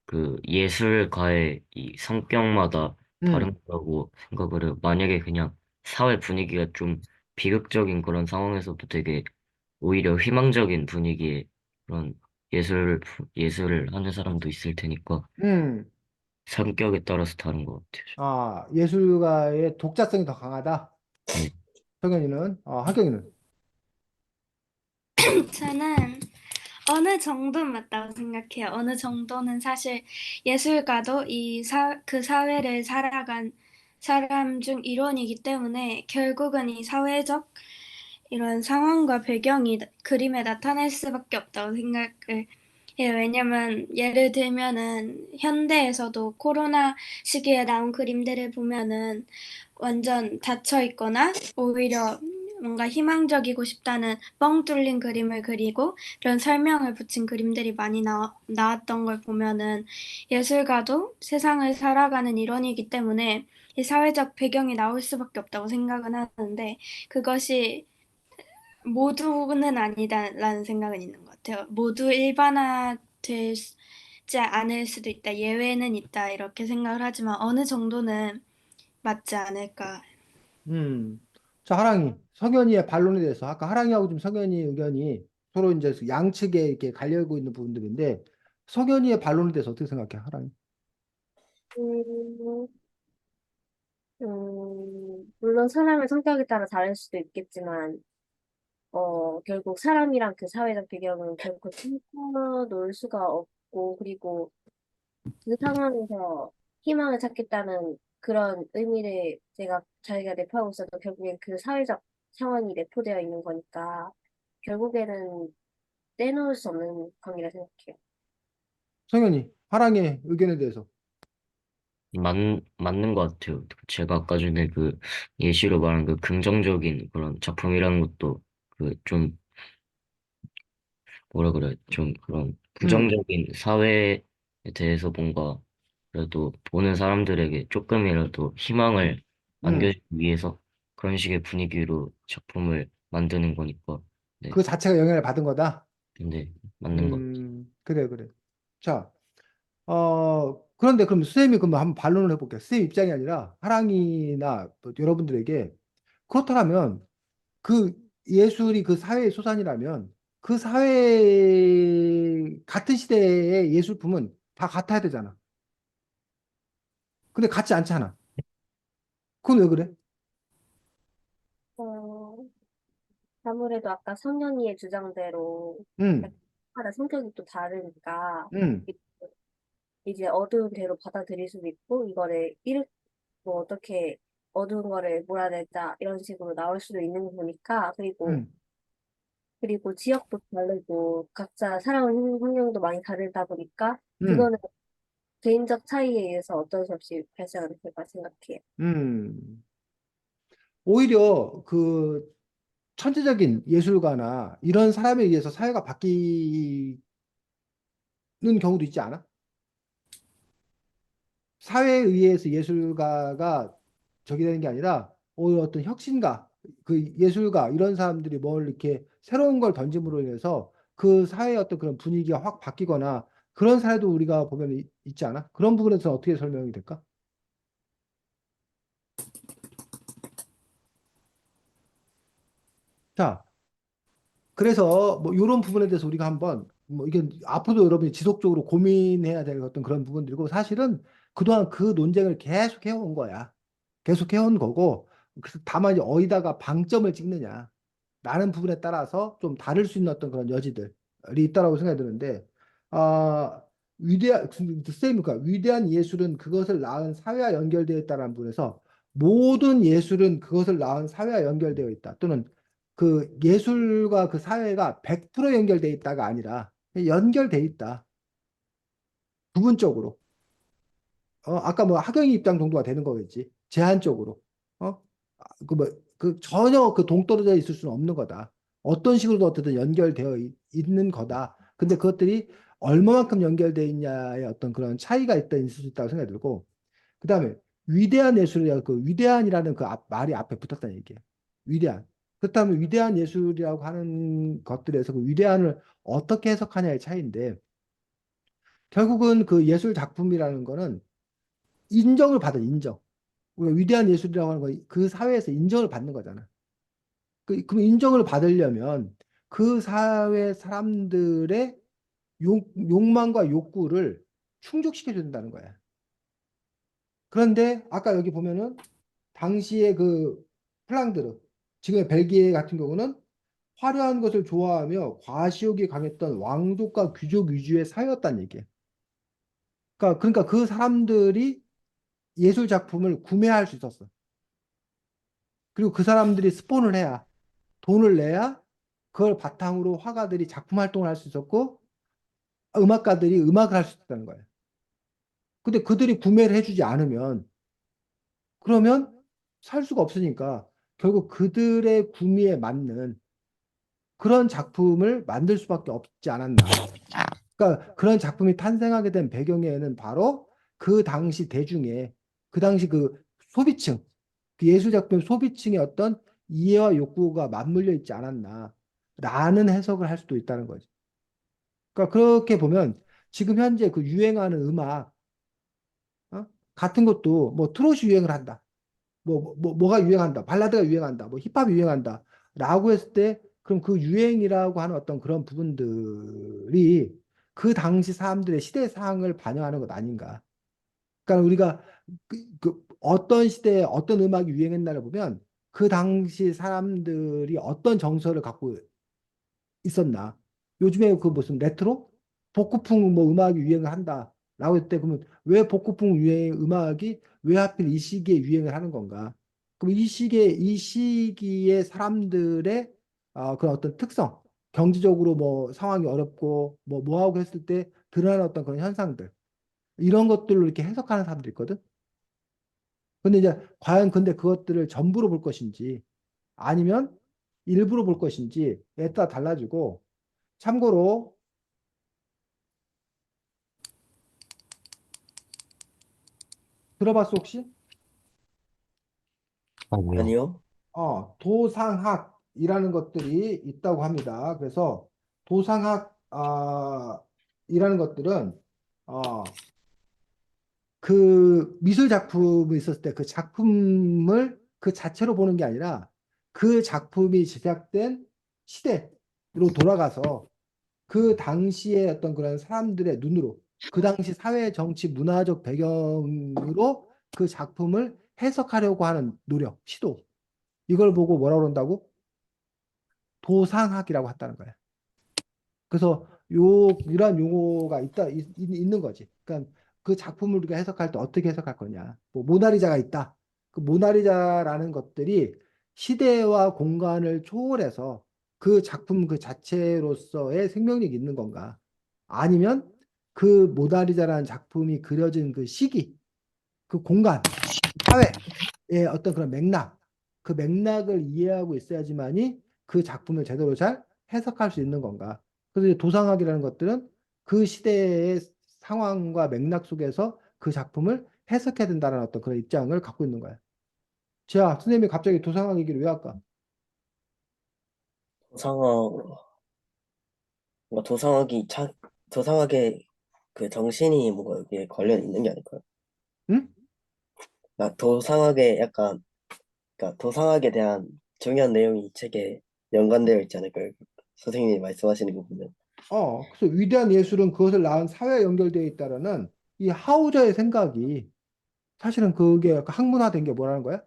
그 예술가의 이 성격마다 다른 음, 거라고 생각을 해요. 만약에 그냥 사회 분위기가 좀 비극적인 그런 상황에서도 되게 오히려 희망적인 분위기의 그런 예술을 하는 사람도 있을 테니까 음. 성격에 따라서 다른 것 같아요. 예술가의 독자성이 더 강하다. 네. 성현이는, 하경이는. 저는 어느 정도는 맞다고 생각해요. 어느 정도는 사실 예술가도 그 사회를 살아간 사람 중 일원이기 때문에 결국은 이 사회적 이런 상황과 배경이 그림에 나타날 수밖에 없다고 생각을 예, 왜냐면 예를 들면은 현대에서도 코로나 시기에 나온 그림들을 보면은 완전 닫혀 있거나 오히려 뭔가 희망적이고 싶다는 뻥 뚫린 그림을 그리고 그런 설명을 붙인 그림들이 많이 나왔던 걸 보면은 예술가도 세상을 살아가는 일원이기 때문에 이 사회적 배경이 나올 수밖에 없다고 생각은 하는데 그것이 모두는 아니다라는 생각은 있는 것 같아요. 모두 일반화되지 않을 수도 있다, 예외는 있다, 이렇게 생각을 하지만 어느 정도는 맞지 않을까. 음. 자, 하랑이. 석연이의 반론에 대해서 아까 하랑이하고 좀 석연이 의견이 서로 이제 양측에 이렇게 갈려고 있는 부분들인데 석연이의 반론에 대해서 어떻게 생각해, 하랑이? 음, 물론 사람의 성격에 따라 다를 수도 있겠지만, 결국 사람이랑 그 사회적 배경은 결코 끊어놓을 수가 없고, 그리고 그 상황에서 희망을 찾겠다는 그런 의미를 제가 자기가 내포하고 있어도 결국엔 그 사회적 상황이 내포되어 있는 거니까, 결국에는 떼놓을 수 없는 관계라 생각해요. 석연이, 하랑이의 의견에 대해서. 맞는 것 같아요. 제가 아까 전에 그 예시로 말한 그 긍정적인 그런 작품이라는 것도 그 좀 뭐라 그래, 좀 그런 음, 부정적인 사회에 대해서 뭔가 그래도 보는 사람들에게 조금이라도 희망을 음. 안겨주기 위해서 그런 식의 분위기로 작품을 만드는 거니까. 네, 그 자체가 영향을 받은 거다. 근데 맞는 것 같아요. 그래, 그래. 자, 그런데 그럼 쌤이 그럼 한번 반론을 해볼게요. 쌤 입장이 아니라 하랑이나 또 여러분들에게 그렇다면 그 예술이 그 사회의 소산이라면 그 사회 같은 시대의 예술품은 다 같아야 되잖아. 근데 같지 않잖아. 그건 왜 그래? 어, 아무래도 아까 성년이의 주장대로 응, 약간 성격이 또 다르니까 응, 이제 어두운 대로 받아들일 수도 있고 이거를 뭐 어떻게 어두운 거를 몰아내자 이런 식으로 나올 수도 있는 거니까 응, 그리고 지역도 다르고 각자 살아오는 환경도 많이 다르다 보니까 응, 그거는 개인적 차이에 의해서 어쩔 수 없이 발생하는 거라 생각해요. 응. 오히려 그 천재적인 예술가나 이런 사람에 의해서 사회가 바뀌는 경우도 있지 않아? 사회에 의해서 예술가가 저기 되는 게 아니라 오히려 어떤 혁신가, 그 예술가 이런 사람들이 뭘 이렇게 새로운 걸 던짐으로 인해서 그 사회의 어떤 그런 분위기가 확 바뀌거나 그런 사례도 우리가 보면 있지 않아? 그런 부분에서 어떻게 설명이 될까? 자, 그래서 뭐 이런 부분에 대해서 우리가 한번 뭐 이게 앞으로도 여러분이 지속적으로 고민해야 될 어떤 그런 부분들이고 사실은 그동안 그 논쟁을 계속 해온 거야. 계속 해온 거고 그래서 다만 이제 어디다가 방점을 찍느냐 라는 부분에 따라서 좀 다를 수 있는 어떤 그런 여지들이 있다라고 생각이 드는데 아 쌤이니까 위대한 예술은 그것을 낳은 사회와 연결되어 있다는 부분에서 모든 예술은 그것을 낳은 사회와 연결되어 있다 또는 그 예술과 그 사회가 100% 연결되어 있다가 아니라 연결되어 있다 부분적으로 아까 뭐 학경이 입장 정도가 되는 거겠지 제한적으로 어 그 뭐 그 전혀 그 동떨어져 있을 수는 없는 거다. 어떤 식으로도 어쨌든 연결되어 있는 거다. 근데 그것들이 얼마만큼 연결되어 있냐의 어떤 그런 차이가 있을 수 있다고 생각이 들고, 그다음에 위대한 예술이라고 그 위대한이라는 그 말이 앞에 붙었다는 얘기예요. 위대한. 그렇다면 위대한 예술이라고 하는 것들에서 그 위대한을 어떻게 해석하냐의 차이인데, 결국은 그 예술 작품이라는 거는 인정을 받아 인정. 우리가 위대한 예술이라고 하는 건 그 사회에서 인정을 받는 거잖아. 그 인정을 받으려면 그 사회 사람들의 욕망과 욕구를 충족시켜야 된다는 거야. 그런데 아까 여기 보면은 당시에 그 플랑드르, 지금의 벨기에 같은 경우는 화려한 것을 좋아하며 과시욕이 강했던 왕족과 귀족 위주의 사회였다는 얘기예요. 그러니까 그 사람들이 예술 작품을 구매할 수 있었어. 그리고 그 사람들이 스폰을 해야 돈을 내야 그걸 바탕으로 화가들이 작품 활동을 할 수 있었고 음악가들이 음악을 할 수 있다는 거예요. 근데 그들이 구매를 해주지 않으면 그러면 살 수가 없으니까 결국 그들의 구미에 맞는 그런 작품을 만들 수밖에 없지 않았나. 그러니까 그런 작품이 탄생하게 된 배경에는 바로 그 당시 대중의 그 당시 그 소비층, 그 예술 작품 소비층의 어떤 이해와 욕구가 맞물려 있지 않았나라는 해석을 할 수도 있다는 거죠. 그러니까 그렇게 보면 지금 현재 그 유행하는 음악 어? 같은 것도 뭐 트롯이 유행을 한다. 뭐가 유행한다. 발라드가 유행한다. 뭐 힙합이 유행한다. 라고 했을 때, 그럼 그 유행이라고 하는 어떤 그런 부분들이 그 당시 사람들의 시대 상을 반영하는 것 아닌가. 그러니까 우리가 그 어떤 시대에 어떤 음악이 유행했나를 보면 그 당시 사람들이 어떤 정서를 갖고 있었나. 요즘에 그 무슨 레트로? 복고풍 뭐 음악이 유행을 한다라고 했을 때 그러면 왜 복고풍 유행 음악이 왜 하필 이 시기에 유행을 하는 건가? 그럼 이 시기에 사람들의 그런 어떤 특성, 경제적으로 뭐 상황이 어렵고 뭐 하고 했을 때 드러나는 어떤 그런 현상들 이런 것들로 이렇게 해석하는 사람들이 있거든. 근데 이제 과연 근데 그것들을 전부로 볼 것인지 아니면 일부러 볼 것인지에 따라 달라지고 참고로 들어봤어 혹시? 아니요. 아니요? 도상학이라는 것들이 있다고 합니다. 그래서 도상학 이라는 것들은 그 미술 작품이 있었을 때 그 작품을 그 자체로 보는 게 아니라 그 작품이 제작된 시대로 돌아가서 그 당시에 어떤 그런 사람들의 눈으로 그 당시 사회, 정치, 문화적 배경으로 그 작품을 해석하려고 하는 노력, 시도. 이걸 보고 뭐라고 그런다고? 도상학이라고 했다는 거야. 그래서 이러한 용어가 있는 거지. 그러니까 그 작품을 우리가 해석할 때 어떻게 해석할 거냐. 뭐 모나리자가 있다. 그 모나리자라는 것들이 시대와 공간을 초월해서 그 작품 그 자체로서의 생명력이 있는 건가? 아니면 그 모나리자라는 작품이 그려진 그 시기, 그 공간, 사회의 어떤 그런 맥락, 그 맥락을 이해하고 있어야지만이 그 작품을 제대로 잘 해석할 수 있는 건가. 그래서 이제 도상학이라는 것들은 그 시대의 상황과 맥락 속에서 그 작품을 해석해야 된다는 어떤 그런 입장을 갖고 있는 거야. 자, 선생님이 갑자기 도상학 얘기를 왜 할까? 도상학, 뭔가 도상학의 그 정신이 뭔가 여기에 관련 있는 게 아닐까요? 응? 그러니까 도상학의 약간, 그러니까 도상학에 대한 중요한 내용이 이 책에 연관되어 있지 않을까요? 선생님이 말씀하시는 거 보면. 그래서 위대한 예술은 그것을 낳은 사회에 연결되어 있다라는 이 하우저의 생각이 사실은 그게 약간 학문화된 게 뭐라는 거야?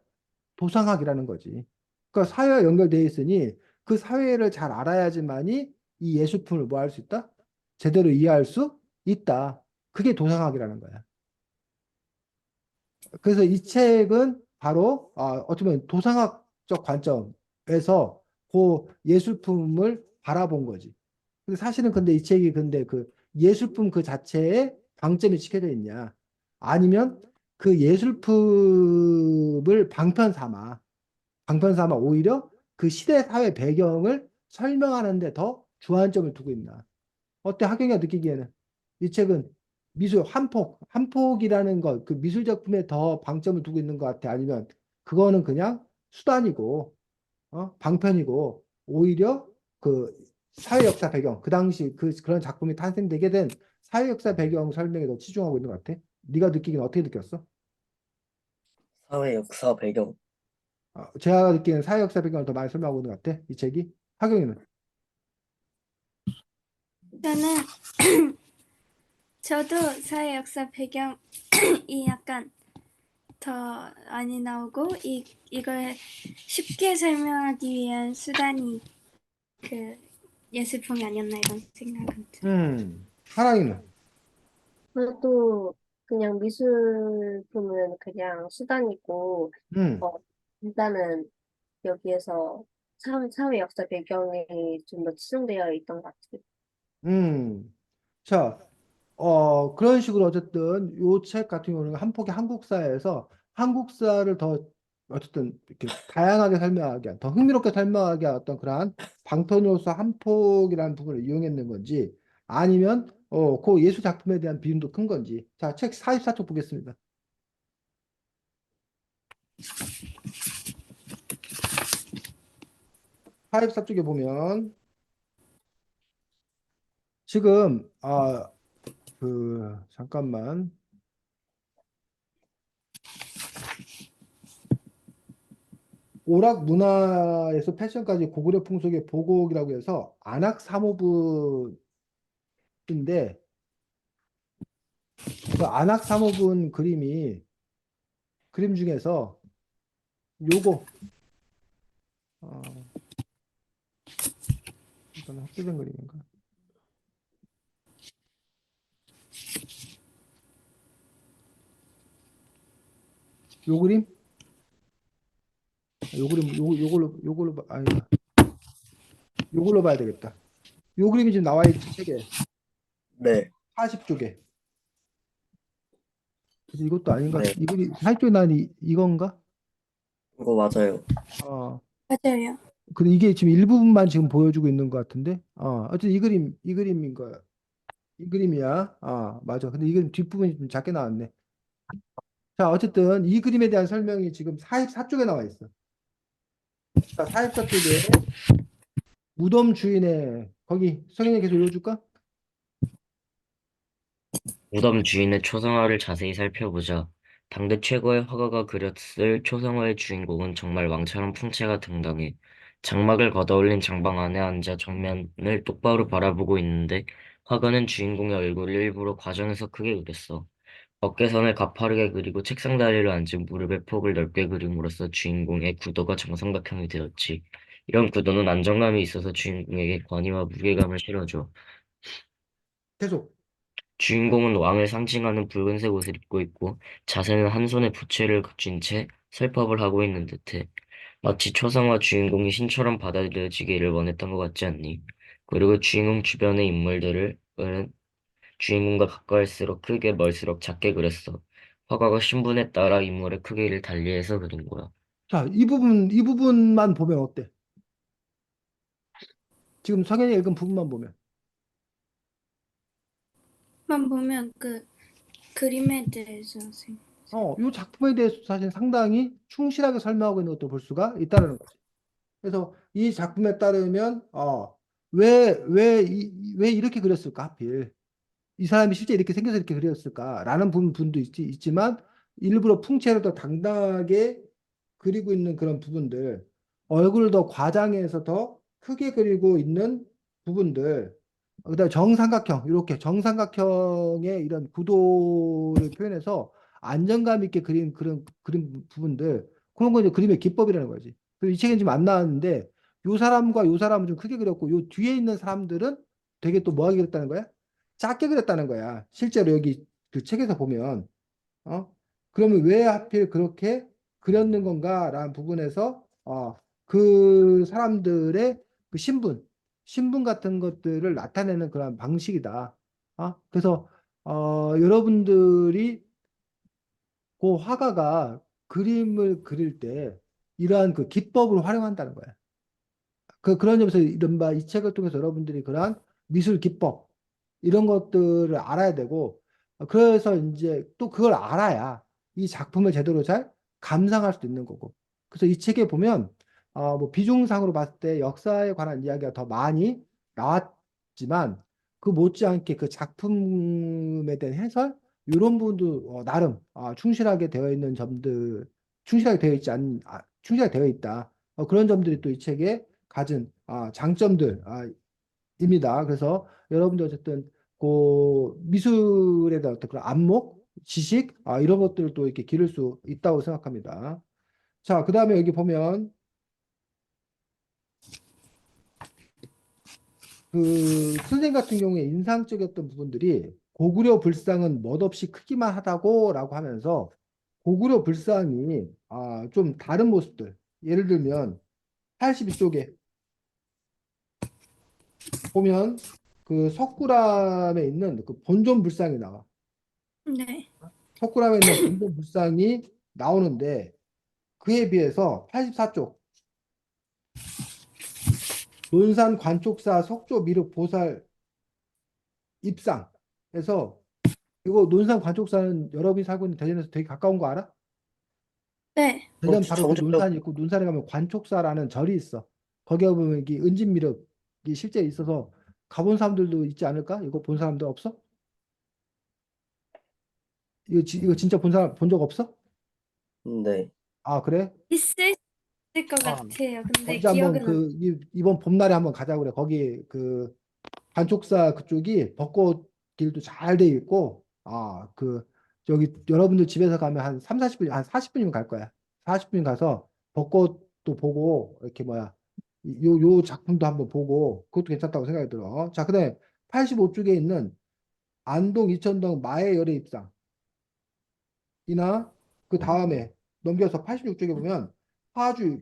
도상학이라는 거지. 그러니까 사회와 연결되어 있으니 그 사회를 잘 알아야지만이 이 예술품을 뭐 할 수 있다? 제대로 이해할 수 있다. 그게 도상학이라는 거야. 그래서 이 책은 바로 어떻게 보면 도상학적 관점에서 그 예술품을 바라본 거지. 근데 사실은 근데 이 책이 근데 그 예술품 그 자체에 방점이 찍혀져 있냐? 아니면 그 예술품을 방편 삼아 오히려 그 시대 사회 배경을 설명하는 데 더 주안점을 두고 있나. 어때 하경이가 느끼기에는 이 책은 미술 한폭이라는 것, 그 미술 작품에 더 방점을 두고 있는 것 같아. 아니면 그거는 그냥 수단이고 방편이고 오히려 그 사회 역사 배경, 그 당시 그런 작품이 탄생되게 된 사회 역사 배경 설명에 더 치중하고 있는 것 같아. 네가 느끼기는 어떻게 느꼈어? 사회 역사 배경. 제가 느끼는 사회 역사 배경을 더 많이 설명하고 있는 것 같아. 이 책이 하경이는. 저는 저도 사회 역사 배경이 약간 더 많이 나오고 이걸 쉽게 설명하기 위한 수단이 그 예술품이 아니었나 이런 생각은 들어요. 하랑이는. 그래도 그냥 미술품은 그냥 수단이고, 음, 어, 일단은 여기에서 사회 역사 배경이 좀 더 치중되어 있던 것 같아요. 음. 자, 그런 식으로 어쨌든 요 책 같은 경우는 한 폭의 한국사에서 한국사를 더 어쨌든 이렇게 다양하게 설명하게, 더 흥미롭게 설명하게 어떤 그러한 방편요소 한 폭이라는 부분을 이용했는 건지 아니면 그 예술 작품에 대한 비중도 큰 건지. 자, 책 44쪽 보겠습니다. 44쪽에 보면 지금 잠깐만. 오락 문화에서 패션까지 고구려 풍속의 보곡이라고 해서 안악 사모분인데 그 안악 사모분 그림 중에서 요거 어, 이건 획기된 그림인가? 요 그림? 아니다. 요걸로 봐야 되겠다. 요 그림이 지금 나와 있지 책에 네, 40쪽에. 그래서 이것도 아닌가? 네, 이 그림 40쪽에 난 이건가? 이거 맞아요. 어. 맞아요. 근데 이게 지금 일부분만 지금 보여주고 있는 것 같은데. 어쨌든 이 그림인 거야. 이 그림이야. 맞아. 근데 이 그림 뒷부분이 좀 작게 나왔네. 자, 어쨌든 이 그림에 대한 설명이 지금 44쪽에 나와 있어. 자, 44쪽에 무덤 주인의 거기 성인이 계속 읽어줄까? 무덤 주인의 초상화를 자세히 살펴보자. 당대 최고의 화가가 그렸을 초상화의 주인공은 정말 왕처럼 풍채가 등당해. 장막을 걷어올린 장방 안에 앉아 정면을 똑바로 바라보고 있는데 화가는 주인공의 얼굴을 일부러 과정해서 크게 그렸어. 어깨선을 가파르게 그리고 책상 다리를 앉은 무릎의 폭을 넓게 그림으로써 주인공의 구도가 정삼각형이 되었지. 이런 구도는 안정감이 있어서 주인공에게 권위와 무게감을 실어줘. 계속. 주인공은 왕을 상징하는 붉은색 옷을 입고 있고 자세는 한 손에 부채를 쥔 채 설법을 하고 있는 듯해. 마치 초상화 주인공이 신처럼 받아들여지기를 원했던 것 같지 않니? 그리고 주인공 주변의 인물들을 주인공과 가까울수록 크게 멀수록 작게 그렸어. 화가가 신분에 따라 인물의 크기를 달리해서 그린 거야. 자, 이 부분만 보면 어때? 지금 성현이 읽은 부분만 보면. 만 보면 그 그림에 대해서 이 작품에 대해서 사실 상당히 충실하게 설명하고 있는 것도 볼 수가 있다는 거지. 그래서 이 작품에 따르면, 왜 이렇게 그렸을까, 하필. 이 사람이 실제 이렇게 생겨서 이렇게 그렸을까라는 부분도 있지만 일부러 풍채를 더 당당하게 그리고 있는 그런 부분들, 얼굴을 더 과장해서 더 크게 그리고 있는 부분들, 그다음에 정삼각형, 이렇게 정삼각형의 이런 구도를 표현해서 안정감 있게 그린 그런 부분들, 그런 거 이제 그림의 기법이라는 거지. 그리고 이 책은 지금 안 나왔는데 요 사람과 요 사람은 좀 크게 그렸고 요 뒤에 있는 사람들은 되게 또 뭐하게 그렸다는 거야? 작게 그렸다는 거야. 실제로 여기 그 책에서 보면, 그러면 왜 하필 그렇게 그렸는 건가라는 부분에서, 그 사람들의 그 신분 같은 것들을 나타내는 그런 방식이다. 그래서, 여러분들이 그 화가가 그림을 그릴 때 이러한 그 기법을 활용한다는 거야. 그런 점에서 이른바 이 책을 통해서 여러분들이 그러한 미술 기법, 이런 것들을 알아야 되고, 그래서 이제 또 그걸 알아야 이 작품을 제대로 잘 감상할 수 있는 거고. 그래서 이 책에 보면, 뭐 비중상으로 봤을 때 역사에 관한 이야기가 더 많이 나왔지만, 그 못지않게 그 작품에 대한 해설, 이런 부분도 나름 충실하게 되어 있는 점들, 충실하게 되어 있다. 그런 점들이 또 이 책에 가진 장점들, 입니다. 그래서 여러분들 어쨌든 그 미술에 대한 어떤 그런 안목, 지식, 이런 것들을 또 이렇게 기를 수 있다고 생각합니다. 자, 그 다음에 여기 보면 그 선생님 같은 경우에 인상적이었던 부분들이 고구려 불상은 멋없이 크기만 하다고라고 하면서 고구려 불상이 좀 다른 모습들, 예를 들면 82쪽에 보면 그 그 석굴암에 있는 그 본존불상이 나와. 네. 석굴암에 있는 본존불상이 나오는데 그에 비해서 84쪽 논산 관촉사 석조 미륵 보살 입상에서 이거 논산 관촉사는 여러분이 살고 있는 대전에서 되게 가까운 거 알아? 네. 대전 바로 그 정책적 논산이 있고 논산에 가면 관촉사라는 절이 있어. 거기에 보면 이게 은진미륵이 실제 있어서 가본 사람들도 있지 않을까? 이거 본 사람들 없어? 이거 진짜 본 사람 본 적 없어? 네. 아 그래? 있을 것 아 같아요. 근데 언제 한번 기억은 안. 이번 봄날에 한번 가자고 그래. 거기 그 관촉사 그쪽이 벚꽃 길도 잘 돼 있고 그 저기 여러분들 집에서 가면 한 3, 40분 한 40분이면 갈 거야. 40분 가서 벚꽃도 보고 이렇게 뭐야 요 작품도 한번 보고 그것도 괜찮다고 생각이 들어. 자, 그다음에 85쪽에 있는 안동 이천동 마의 열애 입상이나 그 다음에 넘겨서 86쪽에 보면 파주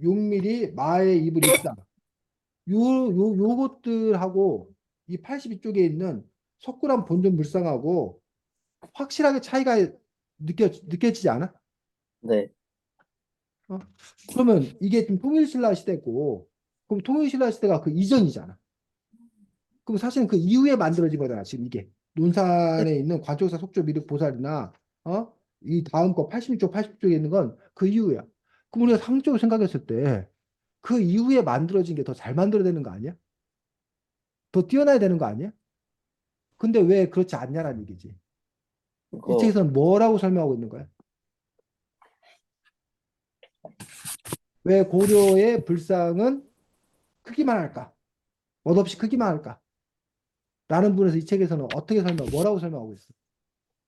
용미리 마의 이불 입상 요것들하고 이 82쪽에 있는 석굴암 본전 물상하고 확실하게 차이가 느껴지지 않아? 네. 어? 그러면 이게 좀 통일신라 시대고, 그럼 통일신라 시대가 그 이전이잖아. 그럼 사실은 그 이후에 만들어진 거잖아, 지금 이게. 네. 논산에 있는 관쪽사 속조 미륵 보살이나, 이 다음 거 86쪽, 80쪽에 있는 건 그 이후야. 그럼 우리가 상적으로 생각했을 때, 그 이후에 만들어진 게 더 잘 만들어야 되는 거 아니야? 더 뛰어나야 되는 거 아니야? 근데 왜 그렇지 않냐라는 얘기지. 이 이거 책에서는 뭐라고 설명하고 있는 거야? 왜 고려의 불상은 크기만 할까? 멋없이 크기만 할까? 라는 부분에서 이 책에서는 뭐라고 설명하고 있어?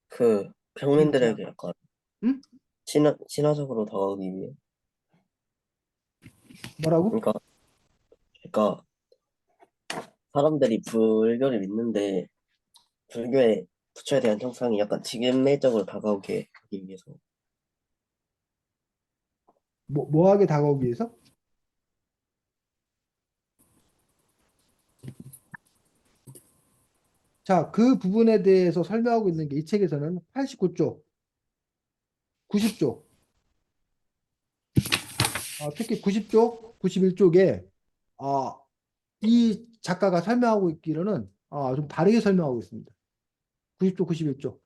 그 평민들에게 약간 응? 친화적으로 다가오기 위해. 뭐라고? 그러니까 사람들이 불교를 믿는데 불교의 부처에 대한 형상이 약간 직인매적으로 다가오게 하기 위해서. 뭐하게 다가오기 위해서? 자, 그 부분에 대해서 설명하고 있는 게 이 책에서는 89쪽, 90쪽, 특히 90쪽, 91쪽에 이 작가가 설명하고 있기로는 좀 다르게 설명하고 있습니다. 90쪽, 91쪽.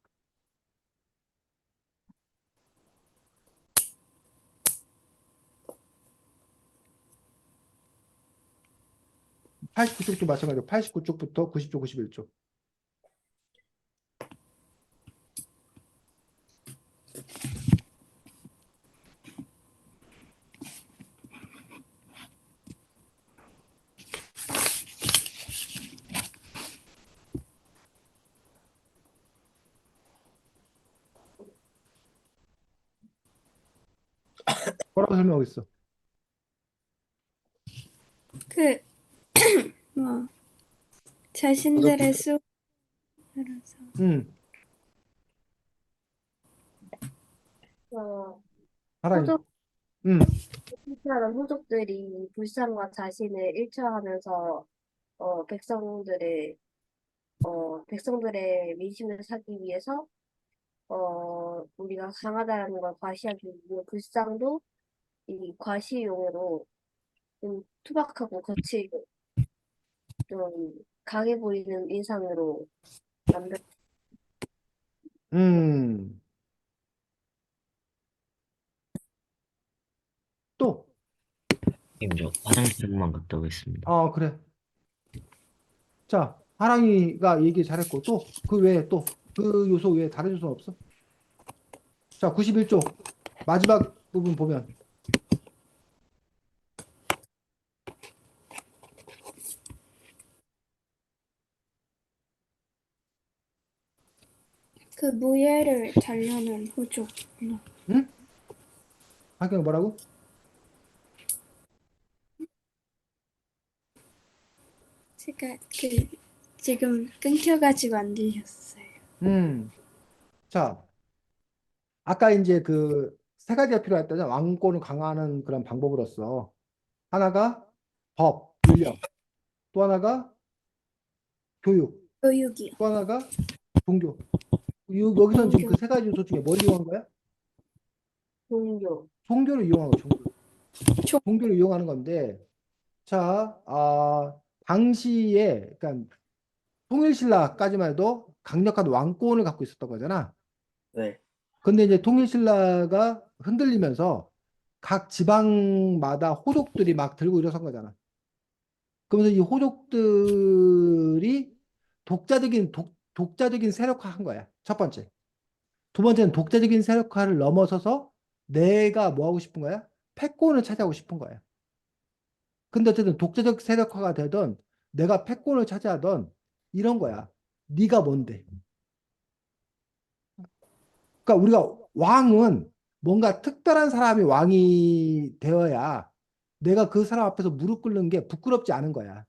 89쪽도 마찬가지로 89쪽부터 90쪽, 91쪽. 뭐라고 설명하고 있어? 그, 뭐, 자신들의 수를 서 음, 어, 하라니. 호족, 음, 하는 호족들이 불상과 자신을 일처하면서 어, 백성들의 백성들의 민심을 사기 위해서 우리가 강하다는 걸 과시하기 위해 불상도 이 과시용으로 좀 투박하고 거칠고 좀 강해 보이는 인상으로 만들. 음. 또, 선생님, 저 화장실 한번 갔다 오겠습니다. 그래. 자, 하랑이가 얘기 잘했고, 또, 그 외에 또, 그 요소 외에 다른 요소는 없어? 자, 91쪽. 마지막 부분 보면, 그 무예를 달려는 호족. 응? 하경이 뭐라고? 제가 지금 끊겨가지고 안 들렸어요. 음. 자, 아까 이제 그 세 가지가 필요했다잖아. 왕권을 강화하는 그런 방법으로서. 하나가 법, 윤력. 또 하나가 교육. 교육이요. 또 하나가 종교. 여기서는 지금 그 종교. 세 가지 요소 중에 뭘 이용한 거야? 종교. 종교를 이용한 거, 종교. 종- 종교를 이용하는 건데, 자, 당시에, 그러니까 통일신라까지만 해도 강력한 왕권을 갖고 있었던 거잖아. 네. 근데 이제 통일신라가 흔들리면서 각 지방마다 호족들이 막 들고 일어선 거잖아. 그러면서 이 호족들이 독자적인 세력화한 거야. 첫 번째. 두 번째는 독자적인 세력화를 넘어서서 내가 뭐 하고 싶은 거야? 패권을 차지하고 싶은 거야. 근데 어쨌든 독자적 세력화가 되던 내가 패권을 차지하던 이런 거야. 네가 뭔데? 그러니까 우리가 왕은 뭔가 특별한 사람이 왕이 되어야 내가 그 사람 앞에서 무릎 꿇는 게 부끄럽지 않은 거야.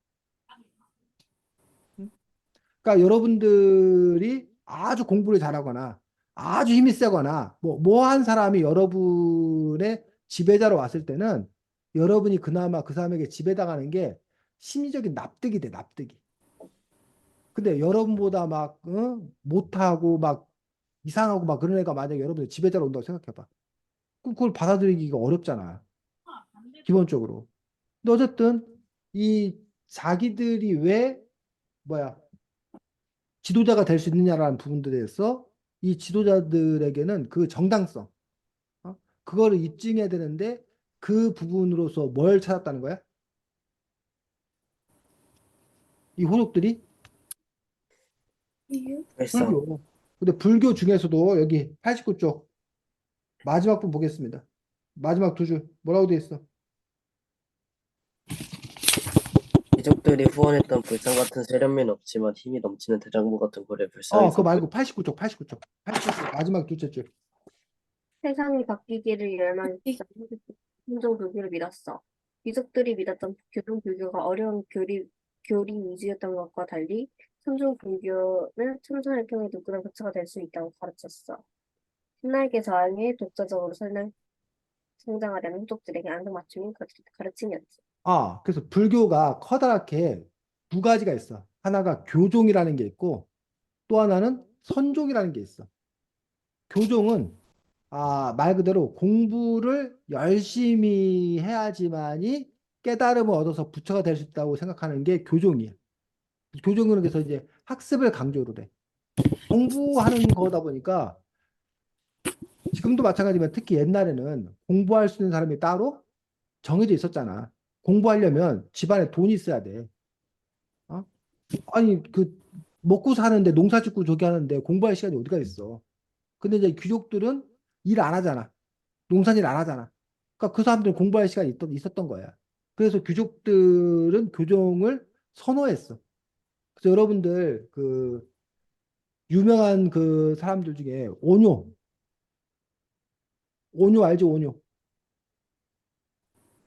응? 그러니까 여러분들이 아주 공부를 잘하거나 아주 힘이 세거나 뭐한 사람이 여러분의 지배자로 왔을 때는 여러분이 그나마 그 사람에게 지배당하는 게 심리적인 납득이 돼, 납득이. 근데 여러분보다 막 못하고 막 이상하고 막 그런 애가 만약에 여러분의 지배자로 온다고 생각해봐. 그럼 그걸 받아들이기가 어렵잖아. 기본적으로. 근데 어쨌든 이 자기들이 왜 뭐야 지도자가 될 수 있느냐라는 부분들에 대해서 이 지도자들에게는 그 정당성, 그거를 입증해야 되는데 그 부분으로서 뭘 찾았다는 거야? 이 호족들이 교육. 불상. 불교. 근데 불교 중에서도 여기 89쪽 마지막 분 보겠습니다. 마지막 두 줄 뭐라고 돼 있어? 귀족들이 후원했던 불상 같은 세련미는 없지만 힘이 넘치는 대장부 같은 고래 불상이 그거 선포. 말고 89쪽, 89쪽. 89쪽 마지막 둘째 줄. 세상이 바뀌기를 열망했던 신종 불교를 믿었어. 귀족들이 믿었던 교동 불교가 어려운 교리 위주였던 것과 달리 천종 불교는 참선을 통해 누구나 부처가 될 수 있다고 가르쳤어. 신나게 저항해 독자적으로 성장하려는 호족들에게 앙금맞춤인 가르침이었지. 그래서 불교가 커다랗게 두 가지가 있어. 하나가 교종이라는 게 있고 또 하나는 선종이라는 게 있어. 교종은 말 그대로 공부를 열심히 해야지만이 깨달음을 얻어서 부처가 될 수 있다고 생각하는 게 교종이야. 교종은 그래서 이제 학습을 강조로 돼. 공부하는 거다 보니까 지금도 마찬가지지만 특히 옛날에는 공부할 수 있는 사람이 따로 정해져 있었잖아. 공부하려면 집안에 돈이 있어야 돼. 어? 아니 그 먹고 사는데 농사 짓고 저기 하는데 공부할 시간이 어디가 있어. 근데 이제 귀족들은 일 안 하잖아. 농사일 안 하잖아. 그러니까 그 사람들은 공부할 시간이 있었던 거야. 그래서 귀족들은 교종을 선호했어. 그래서 여러분들 그 유명한 그 사람들 중에 오뇨 알죠? 오뇨.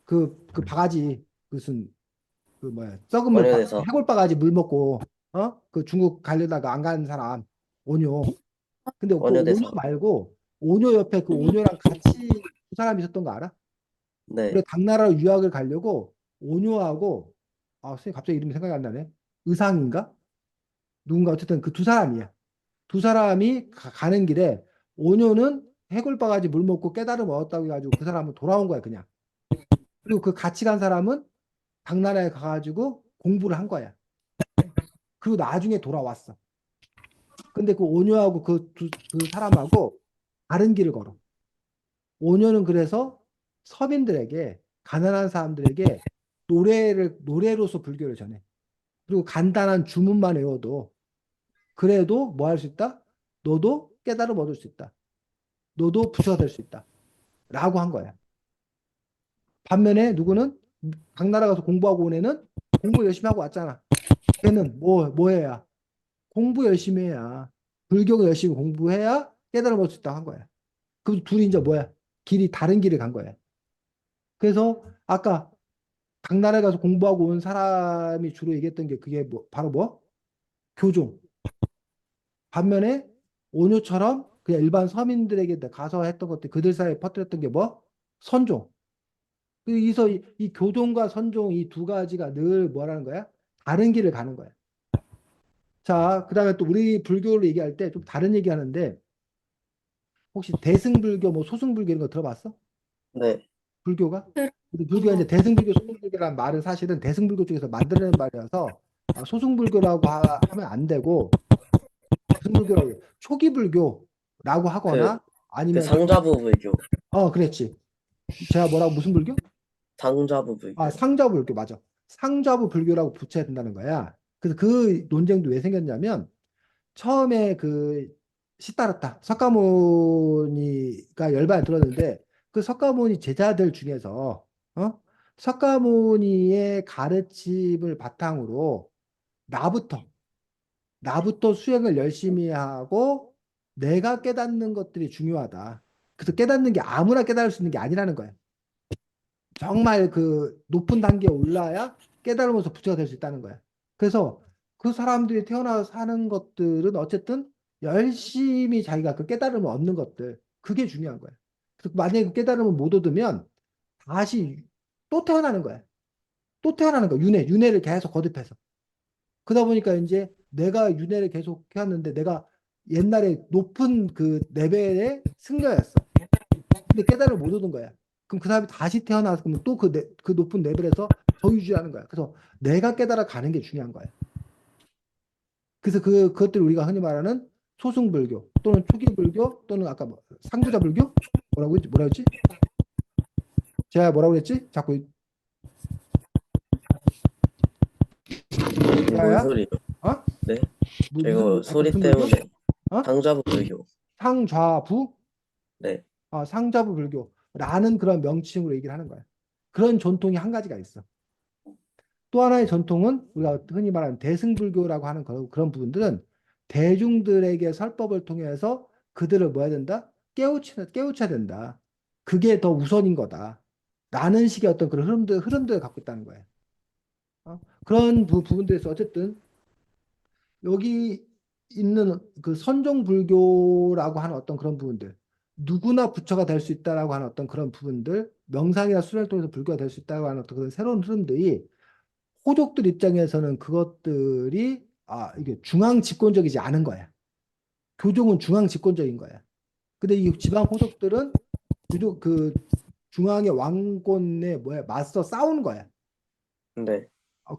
그 바가지 무슨 그 뭐야 썩은 물 원효대사. 해골 바가지 물 먹고 그 중국 가려다가 안 가는 사람 오뇨. 근데 그 오뇨 원효대사. 말고 오뇨 옆에 그 오뇨랑 같이 두 사람이 있었던 거 알아? 네. 우리 당나라로 유학을 가려고 오뇨하고 선생님 갑자기 이름이 생각이 안 나네. 의상인가? 누군가 어쨌든 그 두 사람이야. 두 사람이 가는 길에 오뇨는 해골 바가지 물 먹고 깨달음 얻었다고 해가지고 그 사람은 돌아온 거야 그냥. 그리고 그 같이 간 사람은 당나라에 가가지고 공부를 한 거야. 그리고 나중에 돌아왔어. 근데 그 오녀하고 그 사람하고 다른 길을 걸어. 오녀는 그래서 서민들에게, 가난한 사람들에게 노래로서 불교를 전해. 그리고 간단한 주문만 외워도 그래도 뭐 할 수 있다? 너도 깨달음 얻을 수 있다. 너도 부처가 될 수 있다. 라고 한 거야. 반면에 누구는 당나라 가서 공부하고 온 애는 공부 열심히 하고 왔잖아. 걔는 뭐 해야? 공부 열심히 해야. 불교 열심히 공부해야 깨달음 얻을 수 있다고 한 거야. 그 둘이 이제 뭐야? 다른 길을 간 거야. 그래서 아까 당나라에 가서 공부하고 온 사람이 주로 얘기했던 게 그게 바로 뭐? 교종. 반면에 오뇨처럼 그냥 일반 서민들에게 가서 했던 것들 그들 사이에 퍼뜨렸던 게 뭐? 선종. 그래서 이 교종과 선종 이 두 가지가 늘 뭐라는 거야? 다른 길을 가는 거야. 자, 그다음에 또 우리 불교를 얘기할 때 좀 다른 얘기 하는데 혹시 대승불교, 뭐 소승불교 이런 거 들어봤어? 네, 불교가? 그런 근데 불교가 이제 거. 대승불교, 소승불교라는 말은 사실은 대승불교 쪽에서 만들어낸 말이어서 소승불교라고 하면 안 되고 대승불교라고 해요. 초기불교라고 그, 하거나 그 아니면 상자부 불교, 그랬지. 제가 뭐라고 무슨 불교? 상자부 불교. 상자불교 맞아. 상자부 불교라고 붙여야 된다는 거야. 그래서 그 논쟁도 왜 생겼냐면 처음에 그 시다르타 석가모니가 열반을 들었는데 그 석가모니 제자들 중에서 어? 석가모니의 가르침을 바탕으로 나부터 나부터 수행을 열심히 하고 내가 깨닫는 것들이 중요하다. 그래서 깨닫는 게 아무나 깨달을 수 있는 게 아니라는 거야. 정말 그 높은 단계에 올라야 깨달으면서 부처가 될 수 있다는 거야. 그래서 그 사람들이 태어나서 사는 것들은 어쨌든 열심히 자기가 그 깨달음을 얻는 것들, 그게 중요한 거야. 그래서 만약에 그 깨달음을 못 얻으면 다시 또 태어나는 거야. 또 태어나는 거야. 윤회를 계속 거듭해서. 그러다 보니까 이제 내가 윤회를 계속 해왔는데 내가 옛날에 높은 그 레벨의 승려였어. 근데 깨달음을 못 얻은 거야. 그럼 그 사람이 다시 태어나서 그러면 또 그 높은 레벨에서 더 유지하는 거야. 그래서 내가 깨달아 가는 게 중요한 거야. 그래서 그것들 우리가 흔히 말하는 소승불교 또는 초기불교 또는 아까 상부자불교 뭐라 했지? 제가 뭐라고 그랬지? 자꾸 뭔 야야? 소리요? 어? 네? 무슨 이거 아까 소리 무슨 불교? 때문에 어? 상자부 불교. 상좌부? 네, 상자부 불교라는 그런 명칭으로 얘기를 하는 거야. 그런 전통이 한 가지가 있어. 또 하나의 전통은 우리가 흔히 말하는 대승불교라고 하는 그런 부분들은 대중들에게 설법을 통해서 그들을 뭐 해야 된다? 깨우쳐야 된다. 그게 더 우선인 거다. 라는 식의 어떤 그런 흐름들을 갖고 있다는 거예요. 그런 부분들에서 어쨌든 여기 있는 그 선종불교라고 하는 어떤 그런 부분들, 누구나 부처가 될 수 있다라고 하는 어떤 그런 부분들, 명상이나 수련을 통해서 불교가 될 수 있다고 하는 어떤 그런 새로운 흐름들이 호족들 입장에서는 그것들이 이게 중앙 집권적이지 않은 거야. 교종은 중앙 집권적인 거야. 근데 이 지방 호족들은 그 중앙의 왕권에 맞서 싸우는 거야. 네,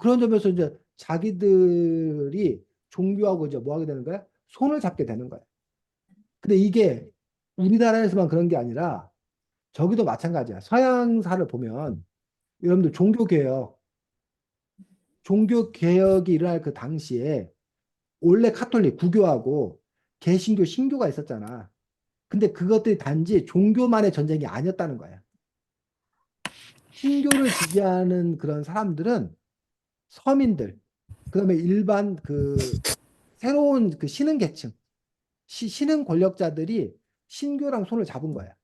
그런 점에서 이제 자기들이 종교하고 이제 뭐 하게 되는 거야? 손을 잡게 되는 거야. 근데 이게 우리나라에서만 그런 게 아니라 저기도 마찬가지야. 서양사를 보면 여러분들 종교개혁이 일어날 그 당시에 원래 카톨릭, 구교하고 개신교, 신교가 있었잖아. 근데 그것들이 단지 종교만의 전쟁이 아니었다는 거야. 신교를 지지하는 그런 사람들은 서민들, 그다음에 일반 그 새로운 그 신흥 계층, 신흥 권력자들이 신교랑 손을 잡은 거야.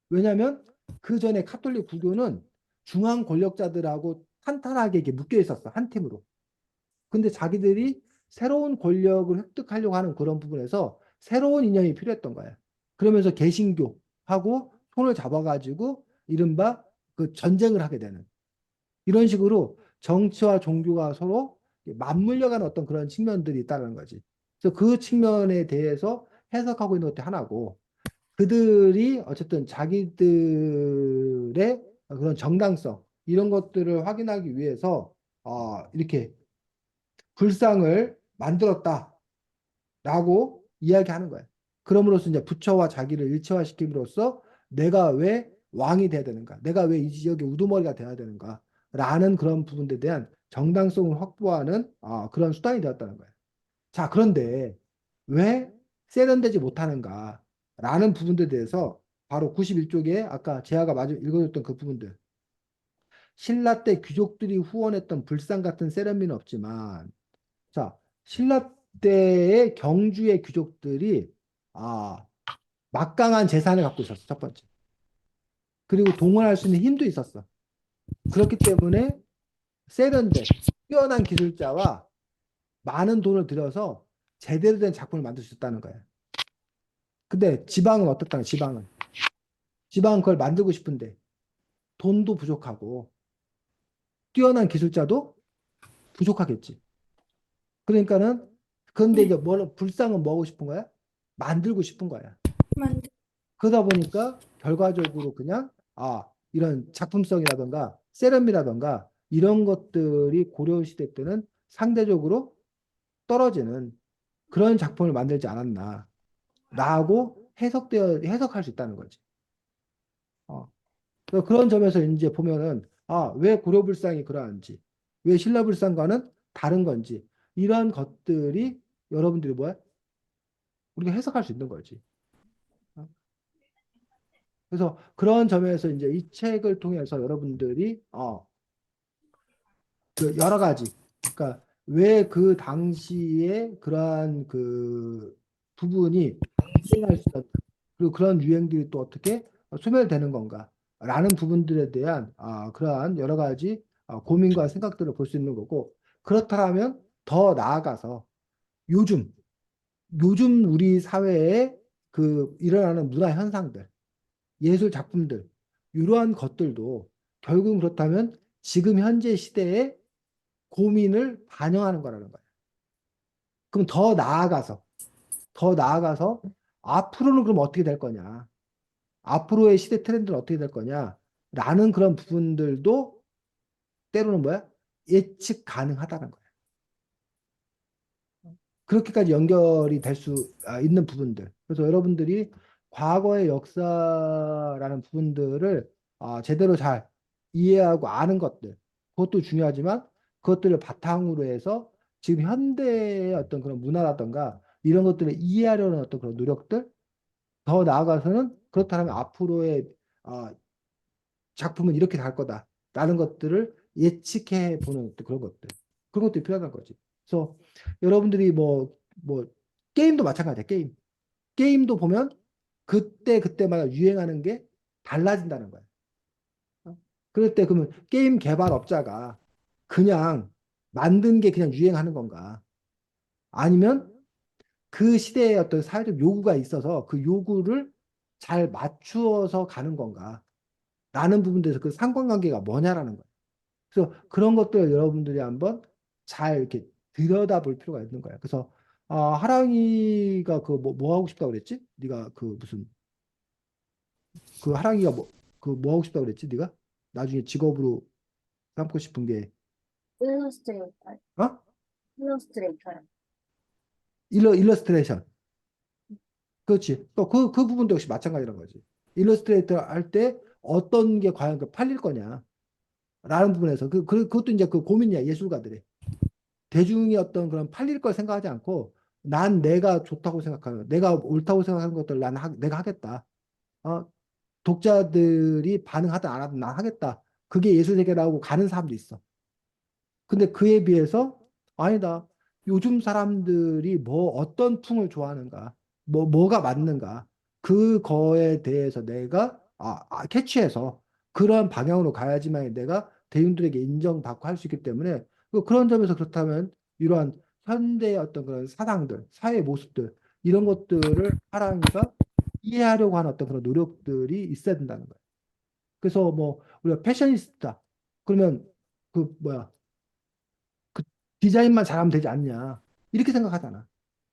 왜냐하면 그 전에 카톨릭 구교는 중앙 권력자들하고 탄탄하게 이렇게 묶여 있었어. 한 팀으로. 근데 자기들이 새로운 권력을 획득하려고 하는 그런 부분에서 새로운 이념이 필요했던 거야. 그러면서 개신교하고 손을 잡아가지고 이른바 그 전쟁을 하게 되는 이런 식으로 정치와 종교가 서로 맞물려가는 어떤 그런 측면들이 있다는 거지. 그래서 그 측면에 대해서 해석하고 있는 것도 하나고 그들이 어쨌든 자기들의 그런 정당성 이런 것들을 확인하기 위해서 이렇게 불상을 만들었다라고 이야기하는 거예요. 그럼으로써 이제 부처와 자기를 일체화시킴으로써 내가 왜 왕이 돼야 되는가? 내가 왜 이 지역의 우두머리가 돼야 되는가? 라는 그런 부분에 대한 정당성을 확보하는 그런 수단이 되었다는 거예요. 자, 그런데 왜 세련되지 못하는가? 라는 부분들에 대해서 바로 91쪽에 아까 제아가 마저 읽어줬던 그 부분들. 신라 때 귀족들이 후원했던 불상 같은 세련미는 없지만 자, 신라 때의 경주의 귀족들이 아, 막강한 재산을 갖고 있었어. 첫 번째. 그리고 동원할 수 있는 힘도 있었어. 그렇기 때문에 세련된 뛰어난 기술자와 많은 돈을 들여서 제대로 된 작품을 만들 수 있다는 거야. 근데 지방은 어떻다는 지방은 그걸 만들고 싶은데 돈도 부족하고 뛰어난 기술자도 부족하겠지. 그러니까는 그런데 네. 이제 불상은 뭐 하고 싶은 거야? 만들고 싶은 거야. 만들. 그러다 보니까 결과적으로 그냥 이런 작품성이라던가 세련미라던가 이런 것들이 고려시대 때는 상대적으로 떨어지는 그런 작품을 만들지 않았나 라고 해석할 수 있다는 거지. 어. 그래서 그런 점에서 이제 보면은 왜 고려불상이 그러한지, 왜 신라불상과는 다른 건지 이런 것들이 여러분들이 뭐야? 우리가 해석할 수 있는 거지. 어. 그래서 그런 점에서 이제 이 책을 통해서 여러분들이 그 여러 가지, 그러니까 왜 그 당시에 그러한 그 부분이 유행할 수 있었다. 그리고 그런 유행들이 또 어떻게 소멸되는 건가라는 부분들에 대한 그러한 여러 가지 고민과 생각들을 볼 수 있는 거고, 그렇다면 더 나아가서 요즘 우리 사회에 그 일어나는 문화 현상들, 예술 작품들 이러한 것들도 결국 그렇다면 지금 현재 시대의 고민을 반영하는 거라는 거예요. 그럼 더 나아가서 앞으로는 그럼 어떻게 될 거냐? 앞으로의 시대 트렌드는 어떻게 될 거냐? 라는 그런 부분들도 때로는 뭐야? 예측 가능하다는 거예요. 그렇게까지 연결이 될 수 있는 부분들. 그래서 여러분들이 과거의 역사라는 부분들을 제대로 잘 이해하고 아는 것들, 그것도 중요하지만 그것들을 바탕으로 해서 지금 현대의 어떤 그런 문화라든가 이런 것들을 이해하려는 어떤 그런 노력들, 더 나아가서는 그렇다면 앞으로의 어, 작품은 이렇게 갈 거다라는 것들을 예측해 보는 그런 것들, 그런 것들이 필요하다는 거지. 그래서 여러분들이 뭐 게임도 마찬가지야. 게임도 보면 그때마다 유행하는 게 달라진다는 거야. 어? 그럴 때 그러면 게임 개발업자가 그냥 만든 게 그냥 유행하는 건가? 아니면 그 시대의 어떤 사회적 요구가 있어서 그 요구를 잘 맞추어서 가는 건가? 라는 부분에서 그 상관관계가 뭐냐라는 거예요. 그래서 그런 것들 여러분들이 한번 잘 이렇게 들여다볼 필요가 있는 거예요. 그래서 하랑이가 그 뭐 하고 싶다고 그랬지? 네가 그 무슨 그 하랑이가 뭐 하고 싶다고 그랬지? 네가 나중에 직업으로 삼고 싶은 게 일러스트레이터, 어? 일러스트레이터요. 일러스트레이션. 그렇지. 또 그 부분도 역시 마찬가지란 거지. 일러스트레이터 할 때 어떤 게 과연 팔릴 거냐? 라는 부분에서 그것도 이제 그 고민이야, 예술가들의. 대중이 어떤 그런 팔릴 걸 생각하지 않고 난 내가 좋다고 생각하는, 내가 옳다고 생각하는 것들 내가 하겠다. 어? 독자들이 반응하든 안 하든 난 하겠다. 그게 예술 세계라고 가는 사람도 있어. 근데 그에 비해서 아니다. 요즘 사람들이 어떤 풍을 좋아하는가, 뭐가 맞는가, 그거에 대해서 내가 캐치해서 그런 방향으로 가야지만 내가 대중들에게 인정받고 할 수 있기 때문에 그런 점에서 그렇다면 이러한 현대의 어떤 그런 사상들, 사회 모습들 이런 것들을 하랑이가 이해하려고 하는 어떤 그런 노력들이 있어야 된다는 거예요. 그래서 뭐 우리가 패셔니스타 그러면 그 뭐야 그 디자인만 잘하면 되지 않냐 이렇게 생각하잖아.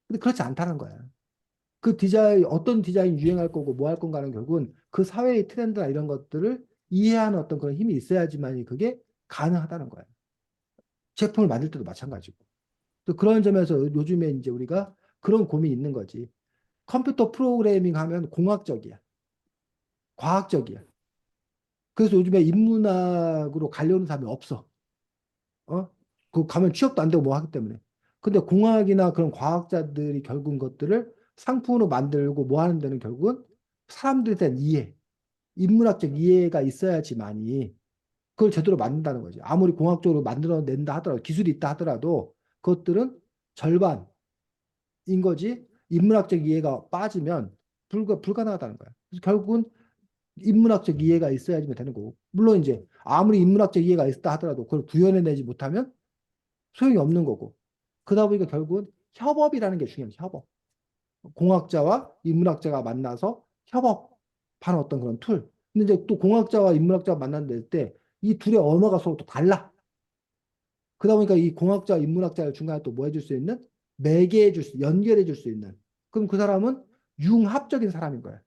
근데 그렇지 않다는 거야. 그 디자인 어떤 디자인 유행할 거고 뭐 할 건가는 결국은 그 사회의 트렌드나 이런 것들을 이해하는 어떤 그런 힘이 있어야지만 그게 가능하다는 거야. 제품을 만들 때도 마찬가지고. 또 그런 점에서 요즘에 이제 우리가 그런 고민이 있는 거지. 컴퓨터 프로그래밍 하면 공학적이야. 과학적이야. 그래서 요즘에 인문학으로 가려는 사람이 없어. 어? 그 가면 취업도 안 되고 뭐 하기 때문에. 근데 공학이나 그런 과학자들이 결국은 것들을 상품으로 만들고 뭐 하는 데는 결국은 사람들에 대한 이해, 인문학적 이해가 있어야지만이 그걸 제대로 만든다는 거지. 아무리 공학적으로 만들어낸다 하더라도 기술이 있다 하더라도 그것들은 절반인 거지. 인문학적 이해가 빠지면 불가능하다는 거야. 그래서 결국은 인문학적 이해가 있어야지만 되는 거고. 물론 이제 아무리 인문학적 이해가 있다 하더라도 그걸 구현해내지 못하면 소용이 없는 거고. 그러다 보니까 결국은 협업이라는 게 중요해요. 협업. 공학자와 인문학자가 만나서 협업하는 어떤 그런 툴. 근데 이제 또 공학자와 인문학자가 만난다 때 이 둘의 언어가 서로 또 달라. 그러다 보니까 이 공학자와 인문학자를 중간에 또 뭐 해줄 수 있는 매개해 줄 수, 연결해 줄 수 있는. 그럼 그 사람은 융합적인 사람인 거야.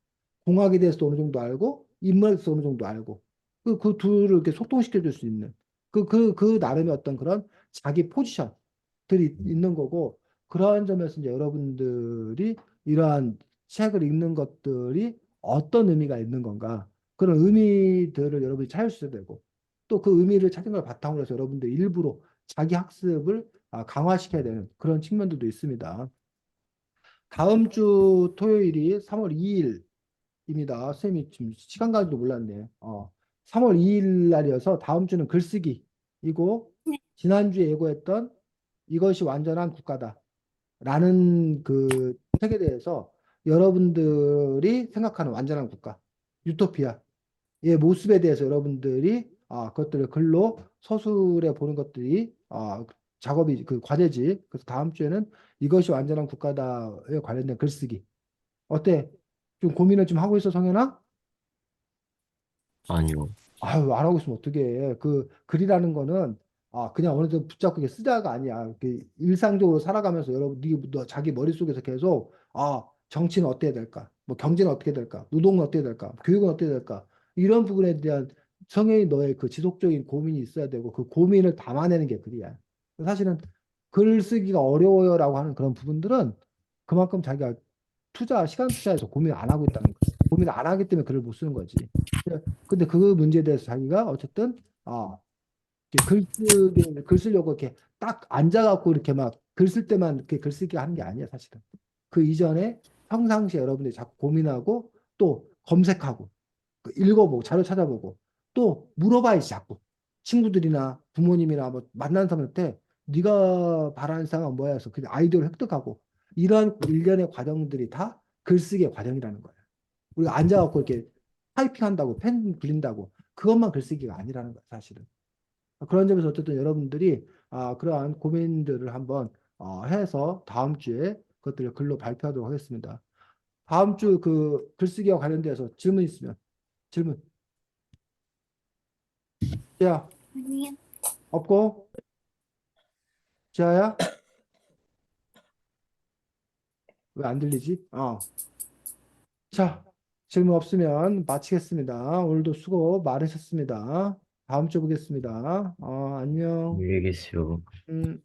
공학에 대해서도 어느 정도 알고, 인문에 대해서 어느 정도 알고, 그 둘을 이렇게 소통시켜 줄 수 있는, 그 나름의 어떤 그런 자기 포지션들이 있는 거고, 그러한 점에서 이제 여러분들이 이러한 책을 읽는 것들이 어떤 의미가 있는 건가, 그런 의미들을 여러분이 찾을 수 있어야 되고, 또 그 의미를 찾은 걸 바탕으로 해서 여러분들 일부러 자기 학습을 강화시켜야 되는 그런 측면들도 있습니다. 다음 주 토요일이 3월 2일입니다. 선생님이 지금 시간 가는 줄 몰랐네. 3월 2일 날이어서 다음 주는 글쓰기이고, 네. 지난주에 예고했던 이것이 완전한 국가다라는 그 책에 대해서 여러분들이 생각하는 완전한 국가, 유토피아의 모습에 대해서 여러분들이 그것들을 글로 서술해 보는 것들이 작업이 그 과제지. 그래서 다음 주에는 이것이 완전한 국가다에 관련된 글쓰기. 어때? 좀 고민을 좀 하고 있어, 성현아? 아니요. 아유, 안 하고 있으면 어떡해. 그 글이라는 거는 그냥 어느 정도 붙잡고 이렇게 쓰자가 아니야. 그 일상적으로 살아가면서 여러분, 너 자기 머릿속에서 계속 정치는 어떻게 될까? 뭐 경제는 어떻게 될까? 노동은 어떻게 될까? 교육은 어떻게 될까? 이런 부분에 대한 성현이 너의 그 지속적인 고민이 있어야 되고 그 고민을 담아내는 게 글이야. 사실은 글 쓰기가 어려워요라고 하는 그런 부분들은 그만큼 자기가 시간 투자해서 고민 안 하고 있다는 거야. 고민을 안 하기 때문에 글을 못 쓰는 거지. 근데 그 문제에 대해서 자기가 어쨌든 이렇게 글 쓰려고 이렇게 딱 앉아갖고 이렇게 막 글 쓸 때만 이렇게 글쓰기 하는 게 아니야, 사실은. 그 이전에 평상시에 여러분들이 자꾸 고민하고 또 검색하고 그 읽어보고 자료 찾아보고 또 물어봐야지 자꾸 친구들이나 부모님이나 뭐 만나는 사람한테 네가 바라는 상은 뭐야 해서 그 아이디어를 획득하고 이런 일련의 과정들이 다 글쓰기의 과정이라는 거야. 우리가 앉아갖고 이렇게 타이핑한다고 펜 굴린다고 그것만 글쓰기가 아니라는 거야 사실은. 그런 점에서 어쨌든 여러분들이 그러한 고민들을 한번 해서 다음 주에 그것들을 글로 발표하도록 하겠습니다. 다음 주 그 글쓰기와 관련돼서 질문 있으면 질문. 야, 아니요. 없고 지아야 왜 안 들리지? 자, 질문 없으면 마치겠습니다. 오늘도 수고 많으셨습니다. 다음 주에 보겠습니다. 안녕. 안녕히 계세요. 음.